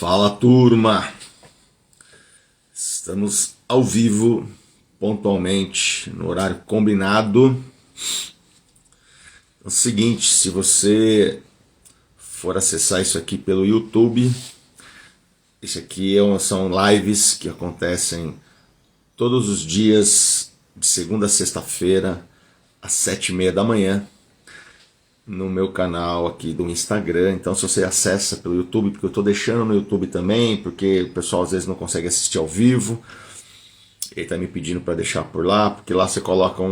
Fala, turma! Estamos ao vivo, pontualmente, no horário combinado. É o seguinte, se você for acessar isso aqui pelo YouTube, isso aqui são lives que acontecem todos os dias, de segunda a sexta-feira, às 7h30 da manhã, no meu canal aqui do Instagram. Então, se você acessa pelo YouTube, porque eu estou deixando no YouTube também, porque o pessoal às vezes não consegue assistir ao vivo, ele está me pedindo para deixar por lá, porque lá você coloca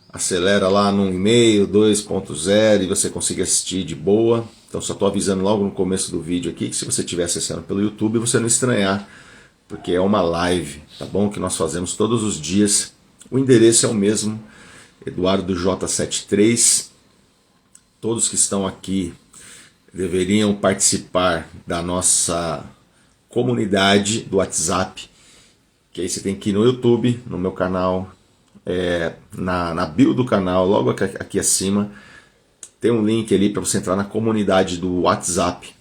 acelera lá no 1.5, 2.0 e você consegue assistir de boa. Então, só estou avisando logo no começo do vídeo aqui que se você estiver acessando pelo YouTube, você não estranhar, porque é uma live, tá bom? Que nós fazemos todos os dias. O endereço é o mesmo, Eduardo J73. Todos que estão aqui deveriam participar da nossa comunidade do WhatsApp, que aí você tem que ir no YouTube, no meu canal, na bio do canal, logo aqui acima, tem um link ali para você entrar na comunidade do WhatsApp.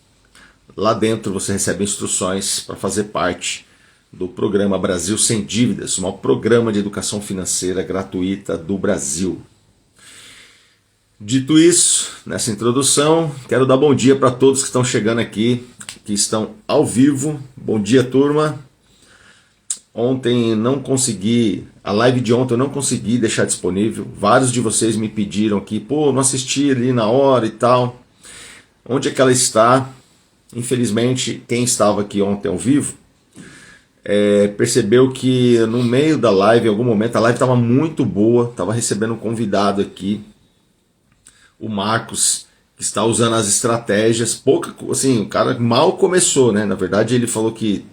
Lá dentro você recebe instruções para fazer parte do programa Brasil Sem Dívidas, o maior programa de educação financeira gratuita do Brasil. Dito isso, nessa introdução, quero dar bom dia para todos que estão chegando aqui, que estão ao vivo. Bom dia, turma. Ontem não consegui, a live de ontem eu não consegui deixar disponível. Vários de vocês me pediram aqui, pô, não assisti ali na hora e tal. Onde é que ela está? Infelizmente, quem estava aqui ontem ao vivo, percebeu que no meio da live, em algum momento, a live estava muito boa, estava recebendo um convidado aqui, o Marcos, que está usando as estratégias, assim, o cara mal começou, né? Na verdade, ele falou que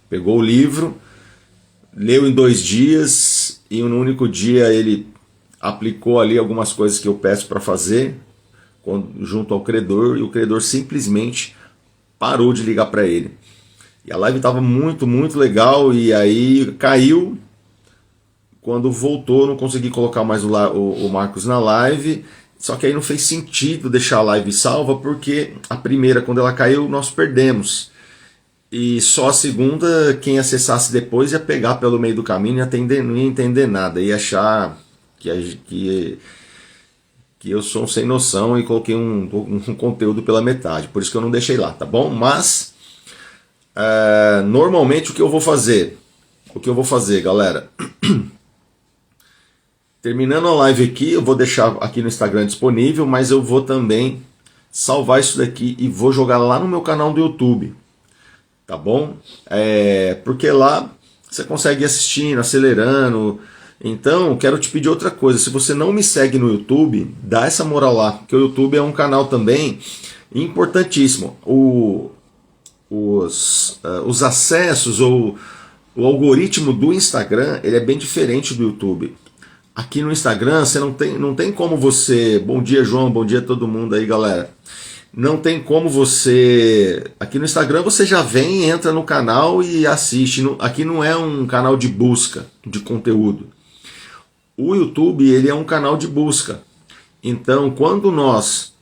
pegou o livro, leu em 2 dias e no único dia ele aplicou ali algumas coisas que eu peço para fazer junto ao credor, e o credor simplesmente parou de ligar para ele. E a live estava muito, muito legal, e aí caiu. Quando voltou, não consegui colocar mais o Marcos na live. Só que aí não fez sentido deixar a live salva, porque a primeira, quando ela caiu, nós perdemos. E só a segunda, quem acessasse depois ia pegar pelo meio do caminho e não ia entender nada. Ia achar que eu sou um sem noção e coloquei um conteúdo pela metade. Por isso que eu não deixei lá, tá bom? Mas, normalmente o que eu vou fazer, galera... Terminando a live aqui, eu vou deixar aqui no Instagram disponível, mas eu vou também salvar isso daqui e vou jogar lá no meu canal do YouTube, tá bom? Porque lá você consegue ir assistindo, acelerando. Então, quero te pedir outra coisa, se você não me segue no YouTube, dá essa moral lá, porque o YouTube é um canal também importantíssimo. Os acessos ou o algoritmo do Instagram, ele é bem diferente do YouTube. Aqui no Instagram você não tem como você... Bom dia, João, bom dia a todo mundo aí, galera. Não tem como você... Aqui no Instagram você já vem, entra no canal e assiste. Aqui não é um canal de busca de conteúdo. O YouTube, ele é um canal de busca. Então, quando nós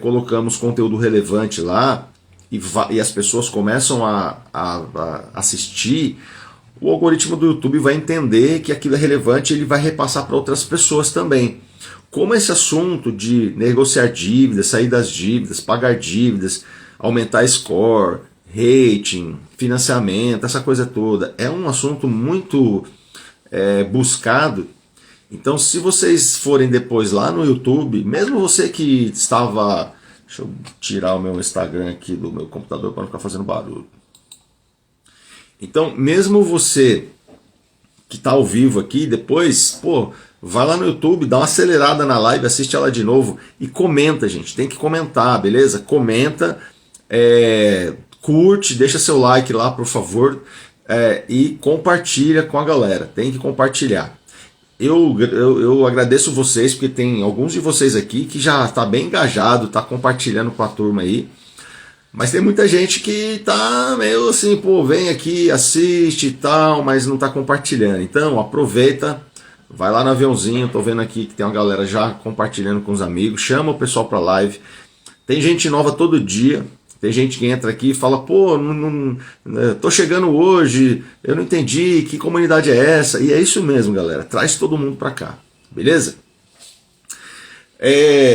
colocamos conteúdo relevante lá e as pessoas começam a assistir, o algoritmo do YouTube vai entender que aquilo é relevante e ele vai repassar para outras pessoas também. Como esse assunto de negociar dívidas, sair das dívidas, pagar dívidas, aumentar score, rating, financiamento, essa coisa toda, é um assunto muito buscado. Então, se vocês forem depois lá no YouTube, mesmo você que estava... Deixa eu tirar o meu Instagram aqui do meu computador para não ficar fazendo barulho. Então, mesmo você que está ao vivo aqui, depois, vai lá no YouTube, dá uma acelerada na live, assiste ela de novo e comenta, gente. Tem que comentar, beleza? Comenta, curte, deixa seu like lá, por favor, e compartilha com a galera. Tem que compartilhar. Eu agradeço vocês, porque tem alguns de vocês aqui que já está bem engajado, está compartilhando com a turma aí. Mas tem muita gente que tá meio assim, vem aqui, assiste e tal, mas não tá compartilhando. Então, aproveita, vai lá no aviãozinho, tô vendo aqui que tem uma galera já compartilhando com os amigos, chama o pessoal pra live. Tem gente nova todo dia, Tem gente que entra aqui e fala, pô, tô chegando hoje, eu não entendi, que comunidade é essa? E é isso mesmo, galera, traz todo mundo para cá, beleza?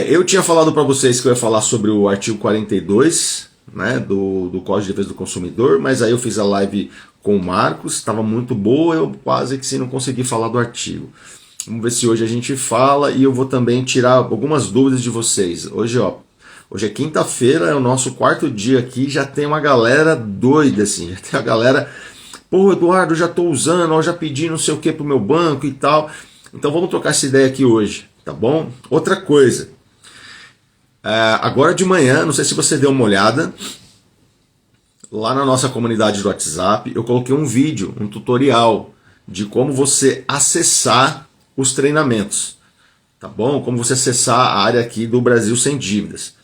Eu tinha falado para vocês que eu ia falar sobre o artigo 42, né, do Código de Defesa do Consumidor, mas aí eu fiz a live com o Marcos, estava muito boa, eu quase que não consegui falar do artigo. Vamos ver se hoje a gente fala e eu vou também tirar algumas dúvidas de vocês. Hoje é quinta-feira, é o nosso quarto dia aqui, já tem uma galera doida, assim, já tem a galera, pô, Eduardo, já estou usando, eu já pedi não sei o que pro meu banco e tal. Então vamos trocar essa ideia aqui hoje, tá bom? Outra coisa, agora de manhã, não sei se você deu uma olhada, lá na nossa comunidade do WhatsApp, eu coloquei um vídeo, um tutorial de como você acessar os treinamentos, tá bom? Como você acessar a área aqui do Brasil Sem Dívidas.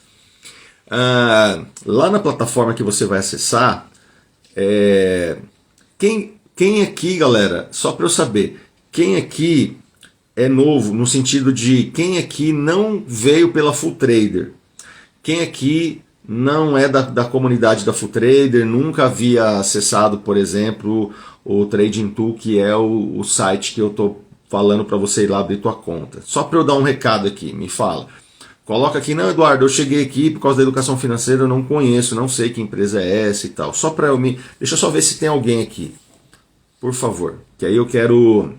Lá na plataforma que você vai acessar, quem aqui, galera, só para eu saber, quem aqui é novo, no sentido de quem aqui não veio pela Full Trader, quem aqui não é da comunidade da Full Trader, nunca havia acessado, por exemplo, o Trading Tool, que é o site que eu estou falando para você ir lá abrir tua conta. Só para eu dar um recado aqui, me fala. Coloca aqui, não, Eduardo, eu cheguei aqui por causa da educação financeira, eu não conheço, não sei que empresa é essa e tal. Só para deixa eu só ver se tem alguém aqui, por favor. Que aí eu quero...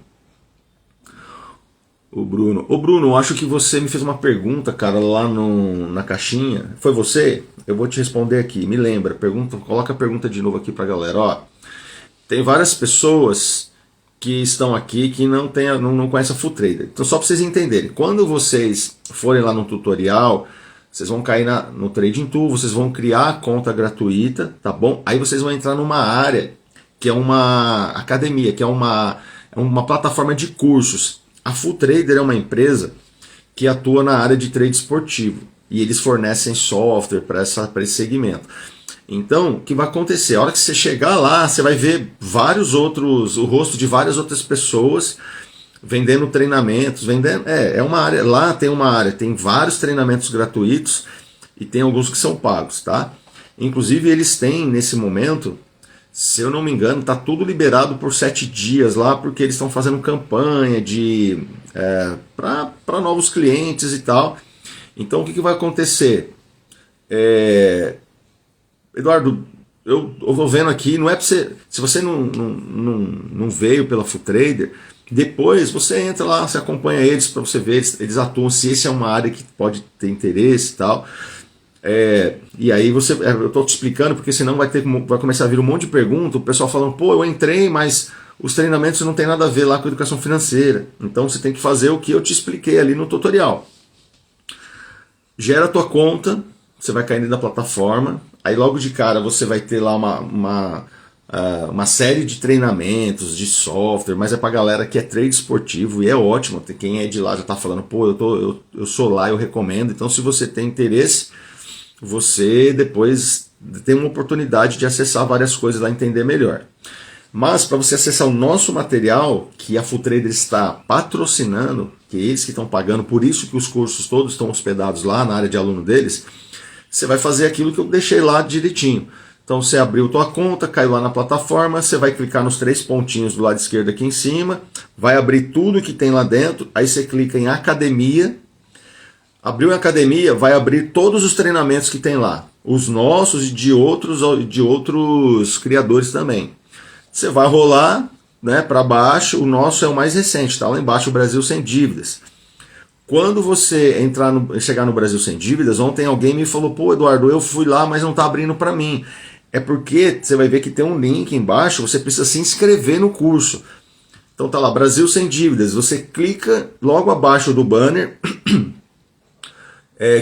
O Bruno, eu acho que você me fez uma pergunta, cara, lá na caixinha. Foi você? Eu vou te responder aqui. Me lembra, coloca a pergunta de novo aqui pra galera. Ó, tem várias pessoas que estão aqui que não conhecem a Full Trader. Então só para vocês entenderem, quando vocês forem lá no tutorial, vocês vão cair no Trading Tool, vocês vão criar a conta gratuita, tá bom? Aí vocês vão entrar numa área que é uma academia, que é uma plataforma de cursos. A Full Trader é uma empresa que atua na área de trade esportivo e eles fornecem software para esse segmento. Então, o que vai acontecer? A hora que você chegar lá, você vai ver o rosto de várias outras pessoas vendendo treinamentos, é uma área, lá tem uma área, tem vários treinamentos gratuitos e tem alguns que são pagos, tá? Inclusive eles têm, nesse momento, se eu não me engano, está tudo liberado por 7 dias lá, porque eles estão fazendo campanha para novos clientes e tal. Então o que vai acontecer? Eduardo, eu estou vendo aqui, não é para você. Se você não veio pela Full Trader, depois você entra lá, você acompanha eles para você ver, eles atuam, se esse é uma área que pode ter interesse e tal. E aí eu estou te explicando, porque senão vai começar a vir um monte de perguntas, o pessoal falando, pô, eu entrei, mas os treinamentos não tem nada a ver lá com educação financeira. Então você tem que fazer o que eu te expliquei ali no tutorial. Gera a tua conta, você vai cair dentro da plataforma, aí logo de cara você vai ter lá uma série de treinamentos, de software, mas é pra galera que é trade esportivo e é ótimo. Quem é de lá já tá falando, pô, eu sou lá, eu recomendo. Então se você tem interesse, você depois tem uma oportunidade de acessar várias coisas lá e entender melhor. Mas para você acessar o nosso material, que a Full Trader está patrocinando, que é eles que estão pagando, por isso que os cursos todos estão hospedados lá na área de aluno deles, você vai fazer aquilo que eu deixei lá direitinho. Então você abriu tua conta, caiu lá na plataforma, você vai clicar nos 3 pontinhos do lado esquerdo aqui em cima, vai abrir tudo que tem lá dentro, aí você clica em Academia. Abriu a academia, vai abrir todos os treinamentos que tem lá, os nossos e de outros criadores também. Você vai rolar, né, para baixo, o nosso é o mais recente, tá lá embaixo, o Brasil Sem Dívidas. Quando você chegar no Brasil Sem Dívidas, ontem alguém me falou, pô, Eduardo, eu fui lá, mas não está abrindo para mim. É porque você vai ver que tem um link embaixo, você precisa se inscrever no curso. Então tá lá, Brasil Sem Dívidas, você clica logo abaixo do banner...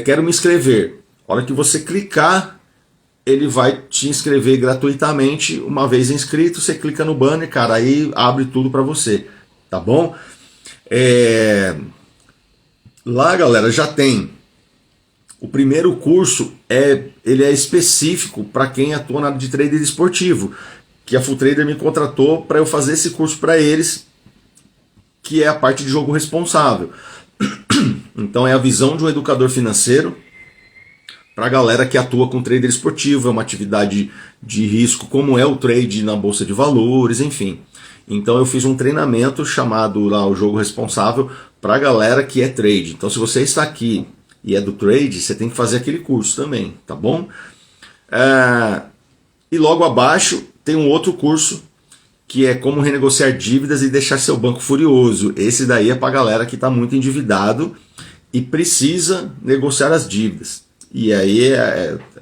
quero me inscrever. A hora que você clicar, ele vai te inscrever gratuitamente. Uma vez inscrito, você clica no banner, cara, aí abre tudo para você, tá bom? Lá, galera, já tem o primeiro curso, ele é específico para quem atua na área de trader esportivo, que a Full Trader me contratou para eu fazer esse curso para eles, que é a parte de jogo responsável. Então é a visão de um educador financeiro para a galera que atua com trader esportivo, é uma atividade de risco, como é o trade na bolsa de valores, enfim. Então eu fiz um treinamento chamado lá o Jogo Responsável para a galera que é trade. Então se você está aqui e é do trade, você tem que fazer aquele curso também, tá bom? E logo abaixo tem um outro curso que é como renegociar dívidas e deixar seu banco furioso. Esse daí é para a galera que está muito endividado e precisa negociar as dívidas. E aí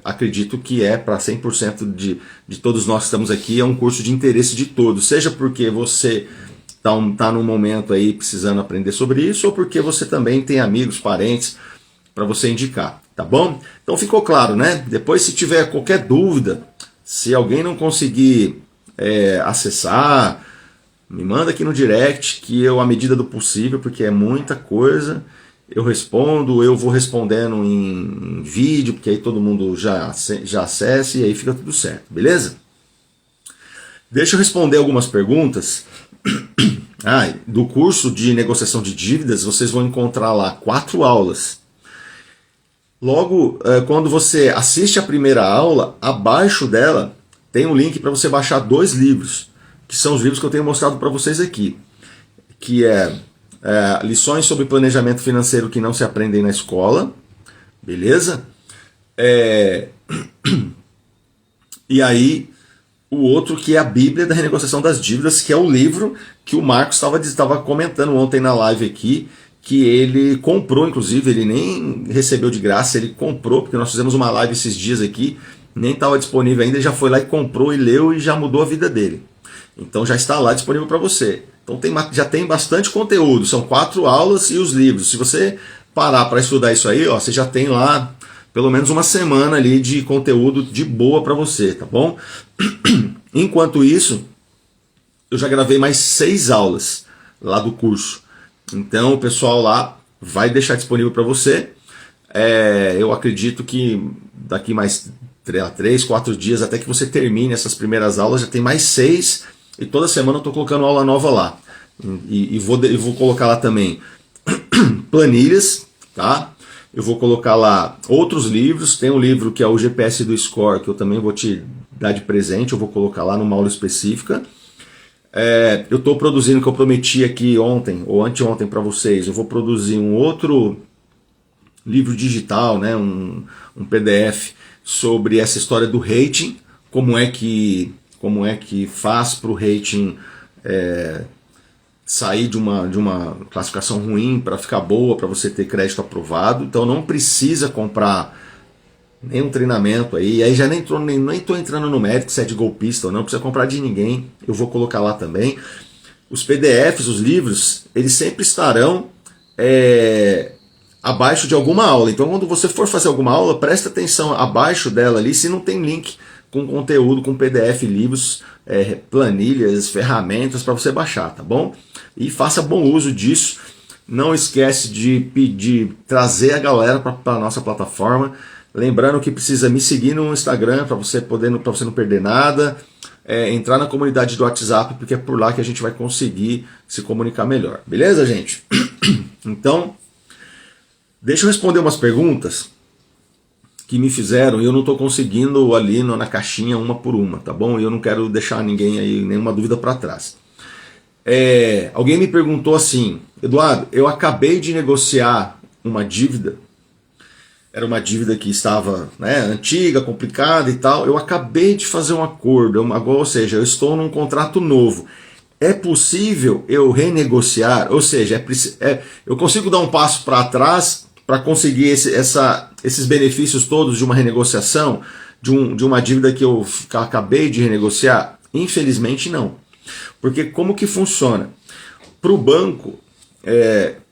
acredito que para 100% de todos nós que estamos aqui, é um curso de interesse de todos, seja porque você tá num momento aí precisando aprender sobre isso, ou porque você também tem amigos, parentes para você indicar, tá bom? Então ficou claro, né? Depois, se tiver qualquer dúvida, se alguém não conseguir acessar, me manda aqui no direct, que eu, à medida do possível, porque é muita coisa, eu respondo, eu vou respondendo em vídeo, porque aí todo mundo já acessa e aí fica tudo certo, beleza? Deixa eu responder algumas perguntas. Do curso de negociação de dívidas, vocês vão encontrar lá 4 aulas. Logo, quando você assiste a primeira aula, abaixo dela tem um link para você baixar 2 livros, que são os livros que eu tenho mostrado para vocês aqui, que lições sobre planejamento financeiro que não se aprendem na escola, beleza? E aí, o outro que é a Bíblia da Renegociação das Dívidas, que é o livro que o Marcos estava comentando ontem na live aqui, que ele comprou, inclusive, ele nem recebeu de graça, ele comprou, porque nós fizemos uma live esses dias aqui, nem estava disponível ainda, ele já foi lá e comprou e leu e já mudou a vida dele. Então já está lá disponível para você. Então já tem bastante conteúdo, são 4 aulas e os livros. Se você parar para estudar isso aí, você já tem lá pelo menos uma semana ali de conteúdo de boa para você, tá bom? Enquanto isso, eu já gravei mais 6 aulas lá do curso. Então o pessoal lá vai deixar disponível para você. Eu acredito que daqui mais 3, 4 dias, até que você termine essas primeiras aulas, já tem mais 6, e toda semana eu estou colocando aula nova lá. E vou colocar lá também planilhas, tá? Eu vou colocar lá outros livros. Tem um livro que é o GPS do Score, que eu também vou te dar de presente, eu vou colocar lá numa aula específica. Eu estou produzindo, o que eu prometi aqui ontem ou anteontem para vocês, eu vou produzir um outro livro digital, né, um PDF sobre essa história do rating, como é que faz para o rating sair de uma classificação ruim para ficar boa, para você ter crédito aprovado. Então não precisa comprar nenhum treinamento aí já nem estou entrando no mérito se é de golpista ou não, precisa comprar de ninguém, eu vou colocar lá também. Os PDFs, os livros, eles sempre estarão abaixo de alguma aula. Então quando você for fazer alguma aula, presta atenção abaixo dela ali, se não tem link com conteúdo, com PDF, livros, planilhas, ferramentas para você baixar, tá bom? E faça bom uso disso. Não esquece de trazer a galera para a nossa plataforma. Lembrando que precisa me seguir no Instagram para você não perder nada. Entrar na comunidade do WhatsApp, porque é por lá que a gente vai conseguir se comunicar melhor. Beleza, gente? Então, deixa eu responder umas perguntas que me fizeram e eu não estou conseguindo ali na caixinha uma por uma, tá bom? E eu não quero deixar ninguém aí, nenhuma dúvida para trás. Alguém me perguntou assim: Eduardo, eu acabei de negociar uma dívida, era uma dívida que estava antiga, complicada e tal, eu acabei de fazer um acordo, ou seja, eu estou num contrato novo. É possível eu renegociar? Ou seja, eu consigo dar um passo para trás para conseguir esses benefícios todos de uma renegociação, de uma dívida que eu acabei de renegociar? Infelizmente não. Porque como que funciona? Para o banco,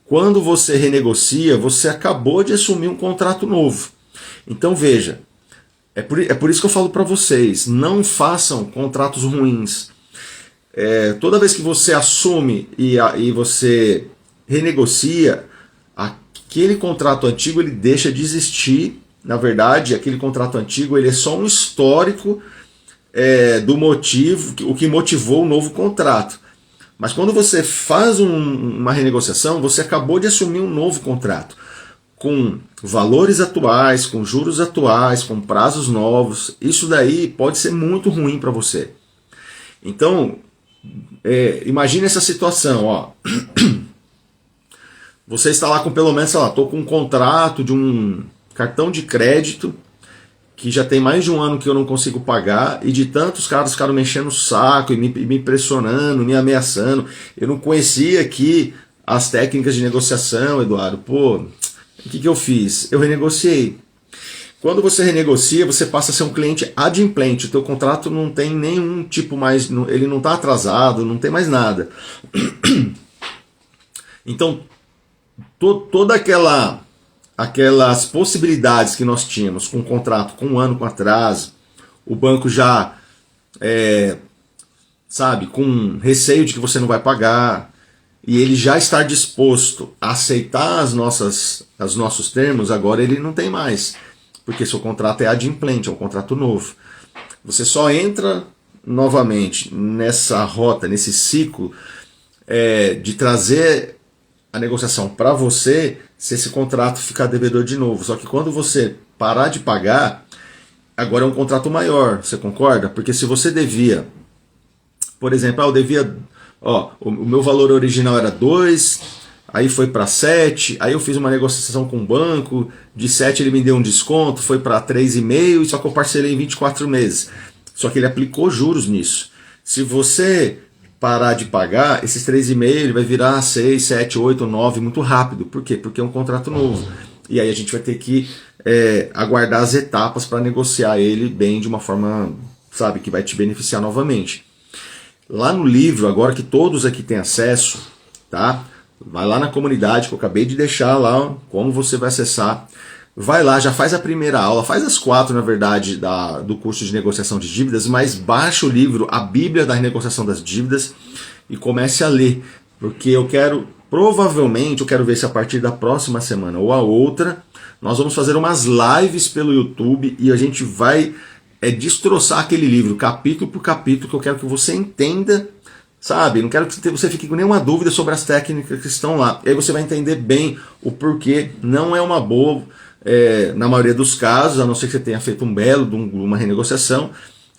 quando você renegocia, você acabou de assumir um contrato novo. Então veja, é por isso que eu falo para vocês, não façam contratos ruins. Toda vez que você assume e você renegocia, aquele contrato antigo ele deixa de existir. Na verdade, aquele contrato antigo ele é só um histórico do motivo, o que motivou o novo contrato. Mas quando você faz uma renegociação, você acabou de assumir um novo contrato. com valores atuais, com juros atuais, com prazos novos, isso daí pode ser muito ruim para você. Então, imagine essa situação, ó. Você está lá com pelo menos, sei lá, estou com um contrato de um cartão de crédito que já tem mais de um ano que eu não consigo pagar, e de tantos caras ficaram me enchendo o saco e me pressionando, me ameaçando. Eu não conhecia aqui as técnicas de negociação, Eduardo. Pô, o que eu fiz? Eu renegociei. Quando você renegocia, você passa a ser um cliente adimplente. O teu contrato não tem nenhum tipo mais, ele não está atrasado, não tem mais nada. Então, toda aquelas possibilidades que nós tínhamos com um contrato com um ano com atraso, o banco já, com receio de que você não vai pagar, e ele já estar disposto a aceitar os nossos termos, agora ele não tem mais, porque seu contrato é adimplente, é um contrato novo. Você só entra novamente nessa rota, nesse ciclo de trazer a negociação para você, se esse contrato ficar devedor de novo. Só que quando você parar de pagar, agora é um contrato maior, você concorda? Porque se você devia, por exemplo, eu devia, o meu valor original era 2, aí foi para 7, aí eu fiz uma negociação com o banco, de 7 ele me deu um desconto, foi para 3,5, só que eu parcelei em 24 meses. Só que ele aplicou juros nisso. Se você parar de pagar, esses 3,5 ele vai virar 6, 7, 8, 9 muito rápido. Por quê? Porque é um contrato novo. E aí a gente vai ter que aguardar as etapas para negociar ele bem, de uma forma, que vai te beneficiar novamente. Lá no livro, agora que todos aqui têm acesso, tá? Vai lá na comunidade que eu acabei de deixar lá, como você vai acessar. Vai lá, já faz a primeira aula, faz as 4, na verdade, do curso de negociação de dívidas, mas baixa o livro, a Bíblia da Renegociação das Dívidas, e comece a ler. Porque provavelmente, eu quero ver se a partir da próxima semana ou a outra, nós vamos fazer umas lives pelo YouTube e a gente vai destroçar aquele livro, capítulo por capítulo, que eu quero que você entenda, não quero que você fique com nenhuma dúvida sobre as técnicas que estão lá. E aí você vai entender bem o porquê não é uma boa... na maioria dos casos, a não ser que você tenha feito uma renegociação,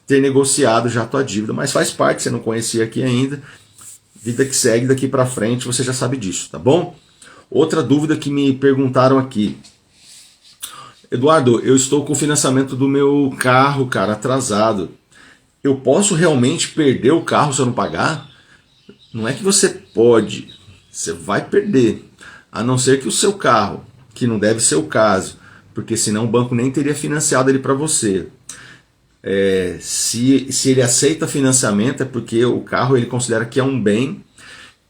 ter negociado já a tua dívida, mas faz parte, você não conhecia aqui ainda, vida que segue, daqui para frente você já sabe disso, tá bom? Outra dúvida que me perguntaram aqui: Eduardo, eu estou com o financiamento do meu carro, cara, atrasado, eu posso realmente perder o carro se eu não pagar? Não é que você pode, você vai perder, a não ser que o seu carro, que não deve ser o caso, porque senão o banco nem teria financiado ele para você. Se ele aceita financiamento, é porque o carro ele considera que é um bem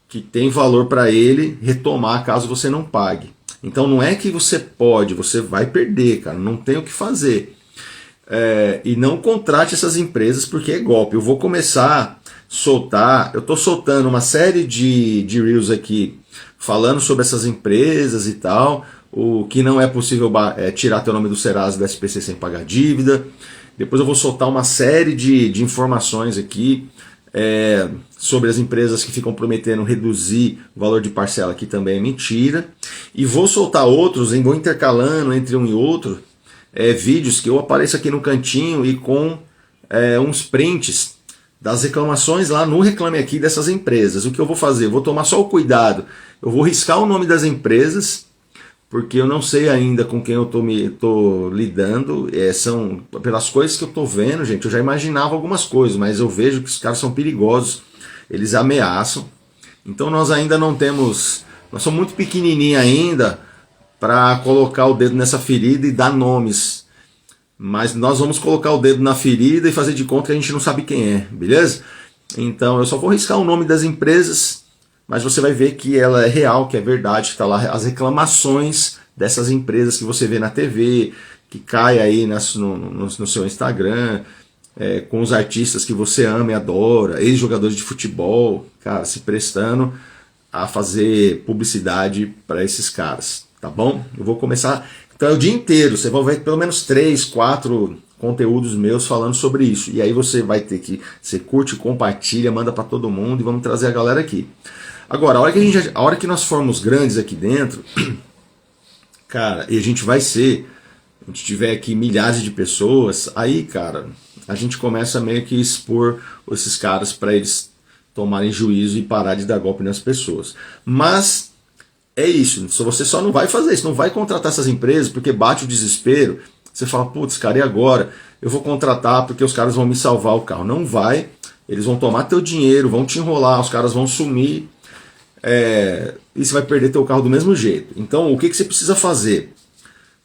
que tem valor para ele retomar caso você não pague. Então não é que você pode, você vai perder, cara, não tem o que fazer. E não contrate essas empresas porque é golpe. Eu vou começar a soltar, eu estou soltando uma série de Reels aqui falando sobre essas empresas e tal, o que não é possível tirar teu nome do Serasa e do SPC sem pagar dívida. Depois eu vou soltar uma série de informações aqui sobre as empresas que ficam prometendo reduzir o valor de parcela, que também é mentira. E vou soltar outros, vou intercalando entre um e outro, vídeos que eu apareço aqui no cantinho e com uns prints das reclamações lá no Reclame Aqui dessas empresas. O que eu vou fazer? Eu vou tomar só o cuidado, eu vou riscar o nome das empresas, porque eu não sei ainda com quem eu tô lidando, são pelas coisas que eu tô vendo, gente, eu já imaginava algumas coisas, mas eu vejo que os caras são perigosos, eles ameaçam, então nós ainda não temos, nós somos muito pequenininhos ainda para colocar o dedo nessa ferida e dar nomes, mas nós vamos colocar o dedo na ferida e fazer de conta que a gente não sabe quem é, beleza? Então eu só vou riscar o nome das empresas, mas você vai ver que ela é real, que é verdade, que está lá as reclamações dessas empresas que você vê na TV, que cai aí no seu Instagram, com os artistas que você ama e adora, ex-jogadores de futebol, cara, se prestando a fazer publicidade para esses caras, tá bom? Eu vou começar, então é o dia inteiro, você vai ver pelo menos 3, 4 conteúdos meus falando sobre isso, e aí você vai ter que, você curte, compartilha, manda para todo mundo e vamos trazer a galera aqui. Agora, a hora que nós formos grandes aqui dentro, Cara, e a gente tiver aqui milhares de pessoas, aí, cara, a gente começa meio que expor esses caras para eles tomarem juízo e parar de dar golpe nas pessoas. Mas é isso, você só não vai fazer isso, não vai contratar essas empresas porque bate o desespero. Você fala, putz, cara, e agora? Eu vou contratar porque os caras vão me salvar o carro. Não vai, eles vão tomar teu dinheiro, vão te enrolar, os caras vão sumir, e você vai perder teu carro do mesmo jeito. Então, o que você precisa fazer?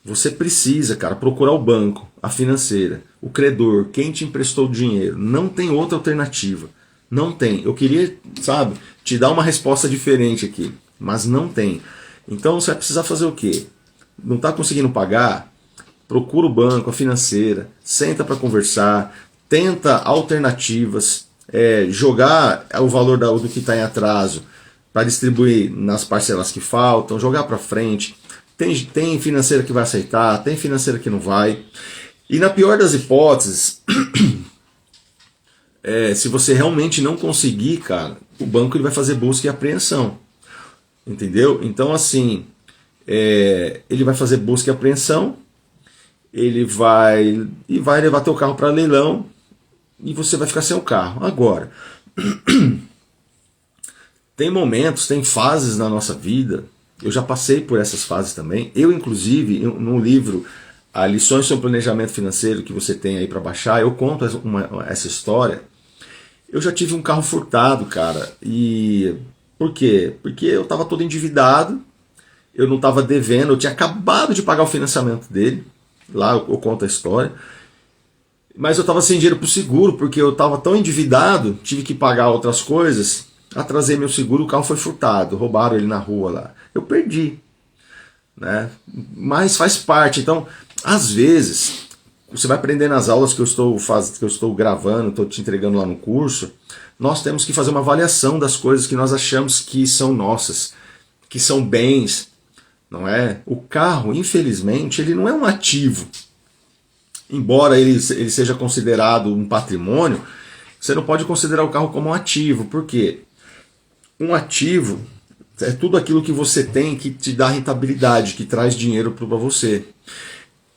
Você precisa, cara, procurar o banco, a financeira, o credor, quem te emprestou o dinheiro. Não tem outra alternativa. Não tem. Eu queria, sabe, te dar uma resposta diferente aqui, mas não tem. Então você vai precisar fazer o quê? Não está conseguindo pagar? Procura o banco, a financeira, senta para conversar, tenta alternativas, jogar o valor do que está em atraso para distribuir nas parcelas que faltam, jogar para frente. Tem financeira que vai aceitar, tem financeira que não vai. E na pior das hipóteses, se você realmente não conseguir, cara, o banco ele vai fazer busca e apreensão. Entendeu? Então, assim, ele vai fazer busca e apreensão, ele vai levar teu carro para leilão e você vai ficar sem o carro. Agora, tem momentos, tem fases na nossa vida. Eu já passei por essas fases também. Eu, inclusive, no livro Lições sobre Planejamento Financeiro, que você tem aí para baixar, eu conto essa história. Eu já tive um carro furtado, cara. E por quê? Porque eu estava todo endividado, eu não estava devendo, eu tinha acabado de pagar o financiamento dele. Lá eu conto a história. Mas eu estava sem dinheiro para o seguro, porque eu estava tão endividado, tive que pagar outras coisas. Atrasei meu seguro, o carro foi furtado, roubaram ele na rua lá. Eu perdi, né? Mas faz parte. Então, às vezes, você vai aprender nas aulas que eu estou gravando, estou te entregando lá no curso, nós temos que fazer uma avaliação das coisas que nós achamos que são nossas, que são bens, não é? O carro, infelizmente, ele não é um ativo. Embora ele seja considerado um patrimônio, você não pode considerar o carro como um ativo. Por quê? Um ativo é tudo aquilo que você tem que te dá rentabilidade, que traz dinheiro para você.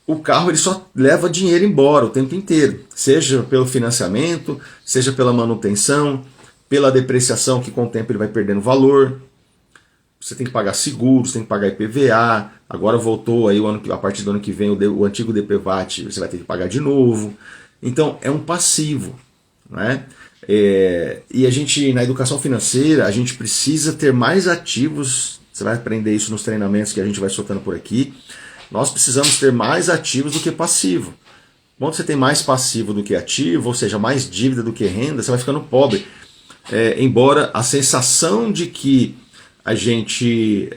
O carro ele só leva dinheiro embora o tempo inteiro, seja pelo financiamento, seja pela manutenção, pela depreciação, que com o tempo ele vai perdendo valor. Você tem que pagar seguros, tem que pagar IPVA. Agora voltou aí a partir do ano que vem o antigo DPVAT, você vai ter que pagar de novo. Então é um passivo, né? E a gente, na educação financeira, a gente precisa ter mais ativos. Você vai aprender isso nos treinamentos que a gente vai soltando por aqui. Nós precisamos ter mais ativos do que passivo. Quando você tem mais passivo do que ativo, ou seja, mais dívida do que renda, você vai ficando pobre. Embora a sensação de que a gente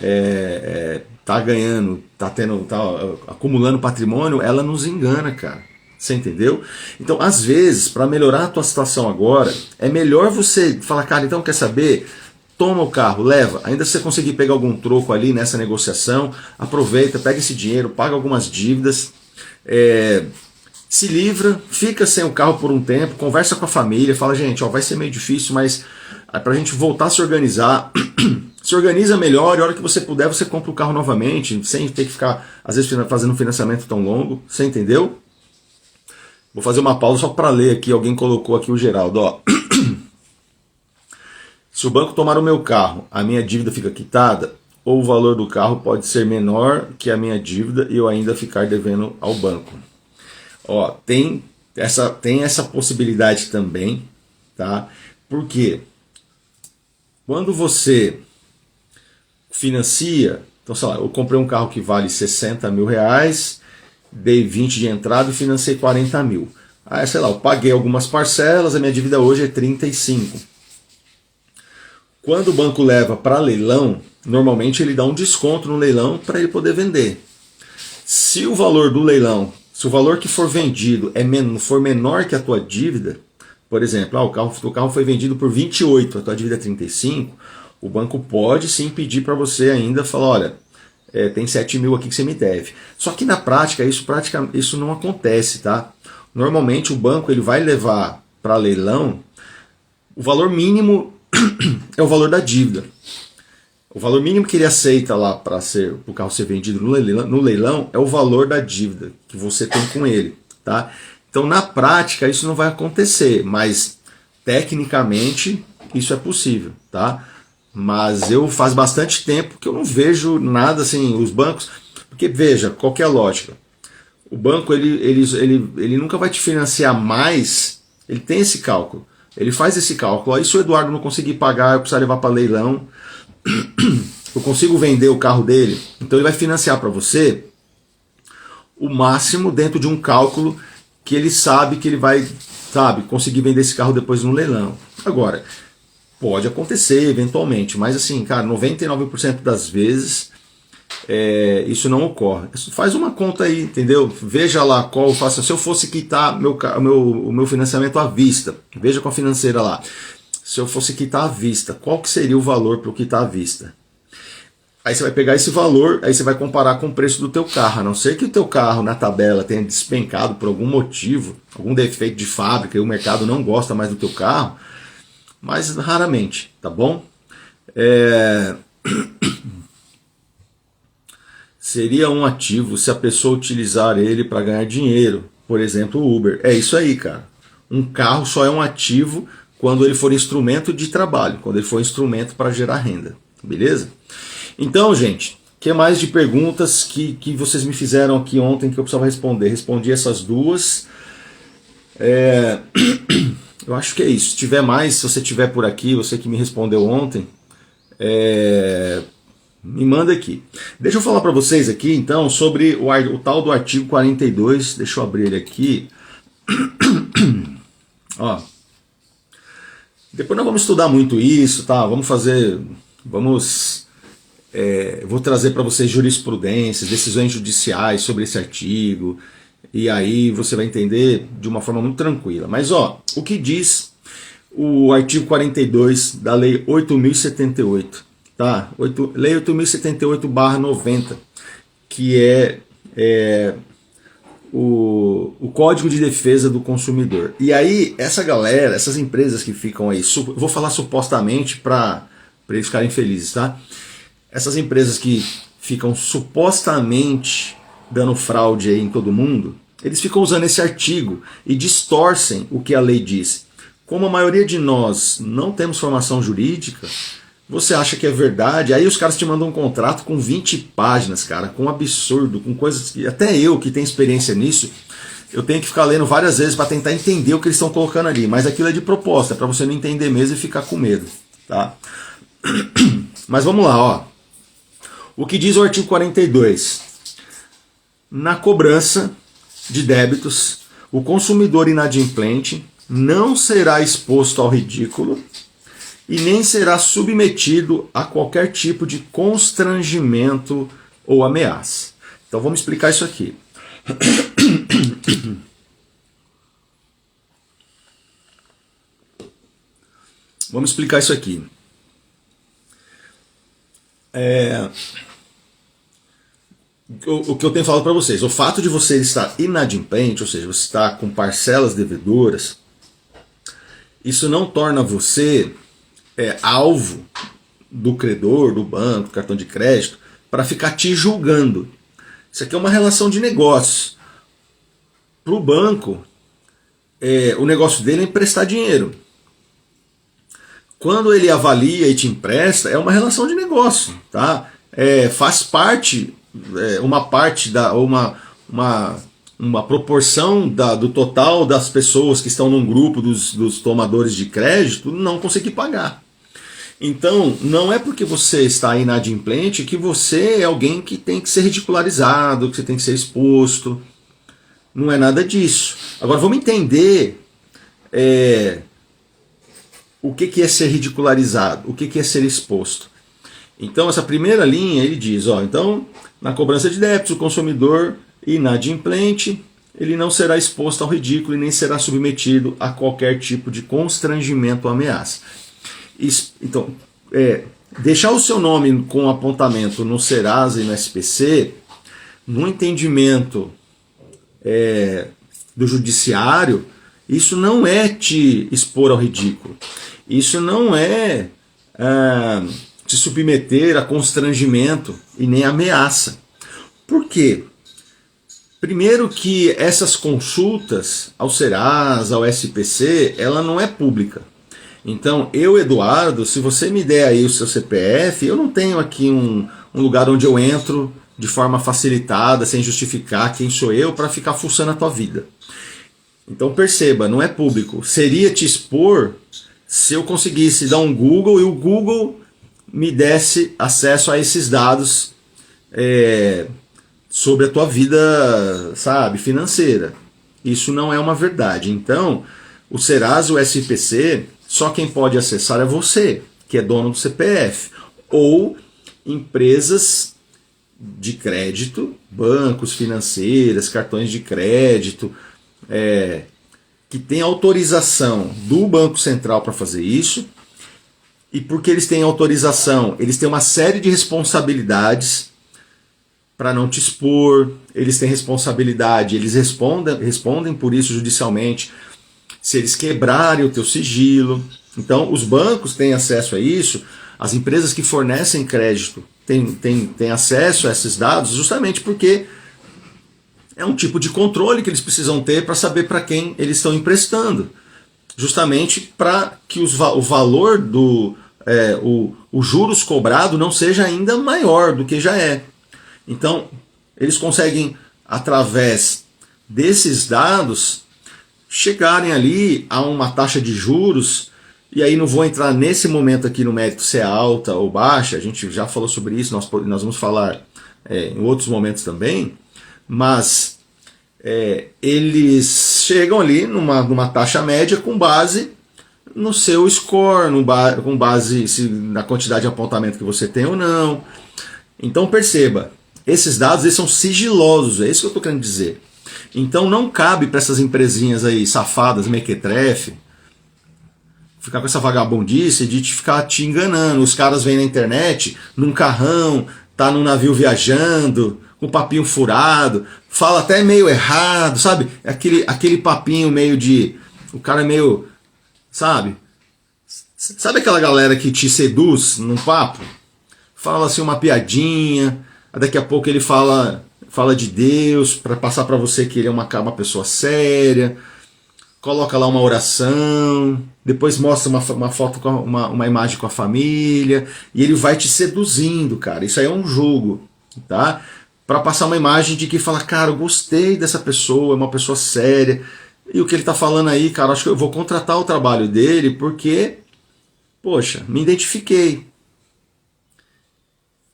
tá ganhando, tá acumulando patrimônio, ela nos engana, cara. Você entendeu? Então, às vezes, para melhorar a tua situação agora, é melhor você falar, cara, então quer saber? Toma o carro, leva. Ainda se você conseguir pegar algum troco ali nessa negociação, aproveita, pega esse dinheiro, paga algumas dívidas, se livra, fica sem o carro por um tempo, conversa com a família, fala, gente, vai ser meio difícil, mas para a gente voltar a se organizar, se organiza melhor, e a hora que você puder, você compra o carro novamente, sem ter que ficar, às vezes, fazendo um financiamento tão longo. Você entendeu? Vou fazer uma pausa só para ler aqui, alguém colocou aqui o Geraldo, ó. Se o banco tomar o meu carro, a minha dívida fica quitada, ou o valor do carro pode ser menor que a minha dívida e eu ainda ficar devendo ao banco. Ó, tem essa possibilidade também, tá? Por quê? Quando você financia, então sei lá, eu comprei um carro que vale 60 mil reais, dei 20 de entrada e financei 40 mil. Aí, sei lá, eu paguei algumas parcelas, a minha dívida hoje é 35. Quando o banco leva para leilão, normalmente ele dá um desconto no leilão para ele poder vender. Se o valor do leilão, se o valor que for vendido for menor que a tua dívida, por exemplo, o carro foi vendido por 28, a tua dívida é 35, o banco pode sim pedir para você ainda, falar, olha, tem 7 mil aqui que você me deve. Só que na prática, isso não acontece, tá? Normalmente o banco ele vai levar para leilão, o valor mínimo é o valor da dívida. O valor mínimo que ele aceita lá para o carro ser vendido no leilão é o valor da dívida que você tem com ele, tá? Então, na prática, isso não vai acontecer, mas tecnicamente isso é possível, tá? Mas eu faz bastante tempo que eu não vejo nada assim, os bancos, porque veja, qual que é a lógica? O banco ele nunca vai te financiar mais, ele tem esse cálculo, ele faz esse cálculo, aí se o Eduardo não conseguir pagar, eu precisar levar para leilão, eu consigo vender o carro dele, então ele vai financiar para você o máximo dentro de um cálculo que ele sabe que ele vai, sabe, conseguir vender esse carro depois no leilão. Agora, pode acontecer eventualmente, mas assim, cara, 99% das vezes isso não ocorre. Faz uma conta aí, entendeu? Veja lá qual eu faço. Se eu fosse quitar o meu financiamento à vista, veja com a financeira lá. Se eu fosse quitar à vista, qual que seria o valor para eu quitar à vista? Aí você vai pegar esse valor, aí você vai comparar com o preço do teu carro. A não ser que o teu carro na tabela tenha despencado por algum motivo, algum defeito de fábrica e o mercado não gosta mais do teu carro, mas raramente, tá bom? Seria um ativo se a pessoa utilizar ele para ganhar dinheiro, por exemplo, o Uber. É isso aí, cara. Um carro só é um ativo quando ele for instrumento de trabalho, quando ele for instrumento para gerar renda, beleza? Então, gente, o que mais de perguntas que vocês me fizeram aqui ontem que eu precisava responder? Respondi essas duas. Eu acho que é isso. Se tiver mais, se você tiver por aqui, você que me respondeu ontem, me manda aqui. Deixa eu falar para vocês aqui, então, sobre o tal do artigo 42. Deixa eu abrir ele aqui. Ó. Depois nós vamos estudar muito isso, tá? Vou trazer para vocês jurisprudências, decisões judiciais sobre esse artigo, e aí você vai entender de uma forma muito tranquila. Mas ó, o que diz o artigo 42 da Lei 8.078, tá? Lei 8.078/90, que é o Código de Defesa do Consumidor. E aí, essa galera, essas empresas que ficam aí, vou falar supostamente para eles ficarem felizes, tá? Essas empresas que ficam supostamente dando fraude aí em todo mundo, eles ficam usando esse artigo e distorcem o que a lei diz. Como a maioria de nós não temos formação jurídica, você acha que é verdade, aí os caras te mandam um contrato com 20 páginas, cara, com um absurdo, com coisas que até eu que tenho experiência nisso, eu tenho que ficar lendo várias vezes para tentar entender o que eles estão colocando ali, mas aquilo é de proposta, é para você não entender mesmo e ficar com medo, tá? Mas vamos lá, ó. O que diz o artigo 42? Na cobrança de débitos, o consumidor inadimplente não será exposto ao ridículo e nem será submetido a qualquer tipo de constrangimento ou ameaça. Então vamos explicar isso aqui. Vamos explicar isso aqui. O que eu tenho falado para vocês, o fato de você estar inadimplente, ou seja, você está com parcelas devedoras, isso não torna você alvo do credor, do banco, do cartão de crédito, para ficar te julgando. Isso aqui é uma relação de negócios. Para o banco, o negócio dele é emprestar dinheiro. Quando ele avalia e te empresta, é uma relação de negócio, tá? Faz parte, uma proporção do total das pessoas que estão num grupo dos tomadores de crédito não conseguir pagar. Então, não é porque você está inadimplente que você é alguém que tem que ser ridicularizado, que você tem que ser exposto. Não é nada disso. Agora, vamos entender o que é ser ridicularizado, o que é ser exposto. Então, essa primeira linha, ele diz, ó, então, na cobrança de débitos, o consumidor inadimplente, ele não será exposto ao ridículo e nem será submetido a qualquer tipo de constrangimento ou ameaça. Então, deixar o seu nome com apontamento no Serasa e no SPC, no entendimento do judiciário, isso não é te expor ao ridículo. Isso não é te submeter a constrangimento e nem ameaça. Por quê? Primeiro que essas consultas ao Serasa, ao SPC, ela não é pública. Então, eu, Eduardo, se você me der aí o seu CPF, eu não tenho aqui um lugar onde eu entro de forma facilitada, sem justificar quem sou eu, para ficar fuçando a tua vida. Então perceba, não é público. Seria te expor se eu conseguisse dar um Google e o Google me desse acesso a esses dados sobre a tua vida, sabe, financeira. Isso não é uma verdade. Então, o Serasa, o SPC, só quem pode acessar é você, que é dono do CPF, ou empresas de crédito, bancos, financeiras, cartões de crédito, que tem autorização do Banco Central para fazer isso. E porque eles têm autorização, eles têm uma série de responsabilidades para não te expor, eles têm responsabilidade, eles respondem por isso judicialmente, se eles quebrarem o teu sigilo. Então, os bancos têm acesso a isso, as empresas que fornecem crédito têm acesso a esses dados, justamente porque é um tipo de controle que eles precisam ter para saber para quem eles estão emprestando. Justamente para que o valor o juros cobrado não seja ainda maior do que já é. Então, eles conseguem, através desses dados, chegarem ali a uma taxa de juros, e aí não vou entrar nesse momento aqui no mérito se é alta ou baixa, a gente já falou sobre isso, nós vamos falar em outros momentos também, mas eles chegam ali numa taxa média com base no seu score, com base na quantidade de apontamento que você tem ou não. Então perceba, esses dados eles são sigilosos, é isso que eu estou querendo dizer. Então não cabe para essas empresinhas aí, safadas, mequetrefe, ficar com essa vagabundice de ficar te enganando. Os caras vêm na internet, num carrão, tá num navio viajando, com papinho furado, fala até meio errado, sabe? Aquele papinho meio de... O cara é meio... Sabe aquela galera que te seduz num papo? Fala assim uma piadinha, daqui a pouco ele fala de Deus, para passar para você que ele é uma pessoa séria, coloca lá uma oração, depois mostra uma foto, uma imagem com a família, e ele vai te seduzindo, cara. Isso aí é um jogo, tá? Para passar uma imagem de que fala, cara, eu gostei dessa pessoa, é uma pessoa séria, e o que ele tá falando aí, cara, acho que eu vou contratar o trabalho dele porque, poxa, me identifiquei.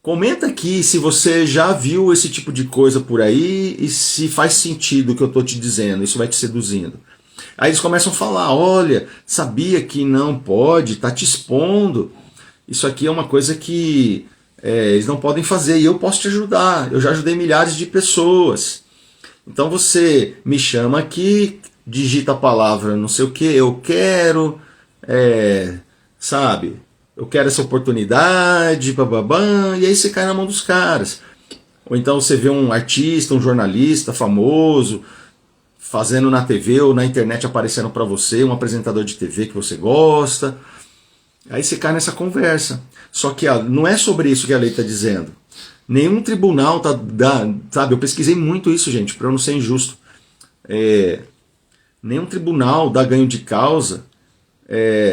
Comenta aqui se você já viu esse tipo de coisa por aí e se faz sentido o que eu tô te dizendo, isso vai te seduzindo. Aí eles começam a falar, olha, sabia que não pode, tá te expondo, isso aqui é uma coisa que eles não podem fazer e eu posso te ajudar, eu já ajudei milhares de pessoas. Então você me chama aqui, digita a palavra não sei o que, eu quero, sabe, eu quero essa oportunidade, bababam, e aí você cai na mão dos caras. Ou então você vê um artista, um jornalista famoso, fazendo na TV ou na internet aparecendo para você, um apresentador de TV que você gosta, aí você cai nessa conversa. Só que não é sobre isso que a lei está dizendo. Nenhum tribunal sabe, eu pesquisei muito isso, gente, para eu não ser injusto. Nenhum tribunal dá ganho de causa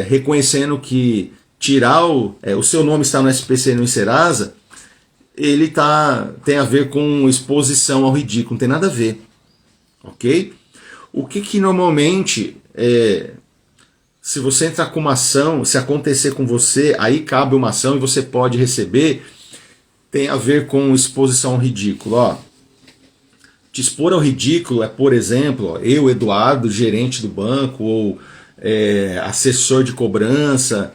reconhecendo que tirar o seu nome está no SPC e no Serasa, ele tem a ver com exposição ao ridículo, não tem nada a ver. Ok? O que normalmente, se você entrar com uma ação, se acontecer com você, aí cabe uma ação e você pode receber, tem a ver com exposição ao ridículo. Ó. Te expor ao ridículo é, por exemplo, eu, Eduardo, gerente do banco, ou assessor de cobrança,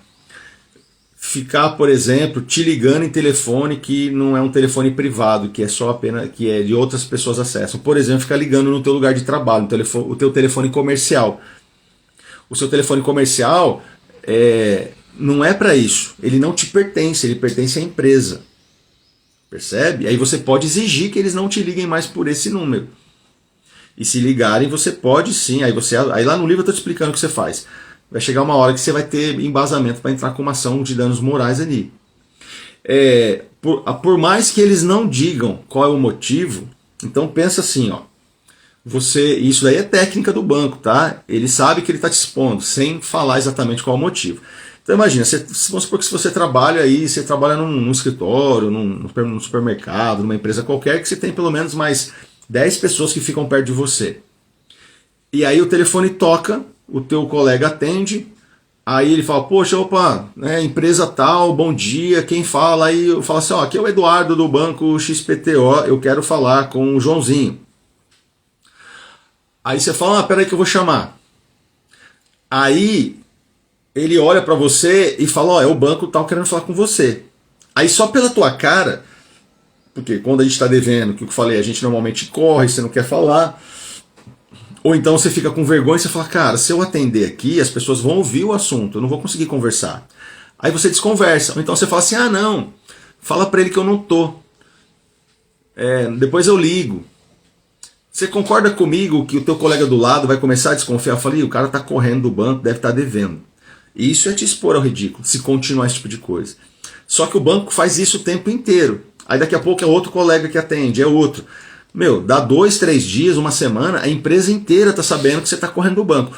ficar, por exemplo, te ligando em telefone que não é um telefone privado, que é só apenas que de outras pessoas acessam. Por exemplo, ficar ligando no teu lugar de trabalho, o teu telefone comercial. O seu telefone comercial não é para isso. Ele não te pertence, ele pertence à empresa. Percebe? Aí você pode exigir que eles não te liguem mais por esse número. E se ligarem, você pode sim. Aí lá no livro eu estou te explicando o que você faz. Vai chegar uma hora que você vai ter embasamento para entrar com uma ação de danos morais ali. Por mais que eles não digam qual é o motivo, então pensa assim, ó. Isso daí é técnica do banco, tá? Ele sabe que ele está te expondo, sem falar exatamente qual é o motivo. Então imagina, vamos supor que se você trabalha aí, você trabalha num escritório, num supermercado, numa empresa qualquer, que você tem pelo menos mais 10 pessoas que ficam perto de você. E aí o telefone toca, o teu colega atende, aí ele fala, poxa, opa, né, empresa tal, bom dia, quem fala? Aí eu falo assim, ó, aqui é o Eduardo do banco XPTO, eu quero falar com o Joãozinho. Aí você fala, peraí que eu vou chamar. Aí ele olha pra você e fala, ó, é o banco tal querendo falar com você. Aí só pela tua cara, porque quando a gente tá devendo, que eu falei, a gente normalmente corre, você não quer falar, ou então você fica com vergonha e você fala, cara, se eu atender aqui, as pessoas vão ouvir o assunto, eu não vou conseguir conversar. Aí você desconversa, ou então você fala assim, ah não, fala pra ele que eu não tô. Depois eu ligo. Você concorda comigo que o teu colega do lado vai começar a desconfiar? Eu falei, o cara está correndo do banco, deve estar devendo. E isso é te expor ao ridículo, se continuar esse tipo de coisa. Só que o banco faz isso o tempo inteiro. Aí daqui a pouco é outro colega que atende, é outro. Dá 2, 3 dias, uma semana, a empresa inteira está sabendo que você está correndo do banco.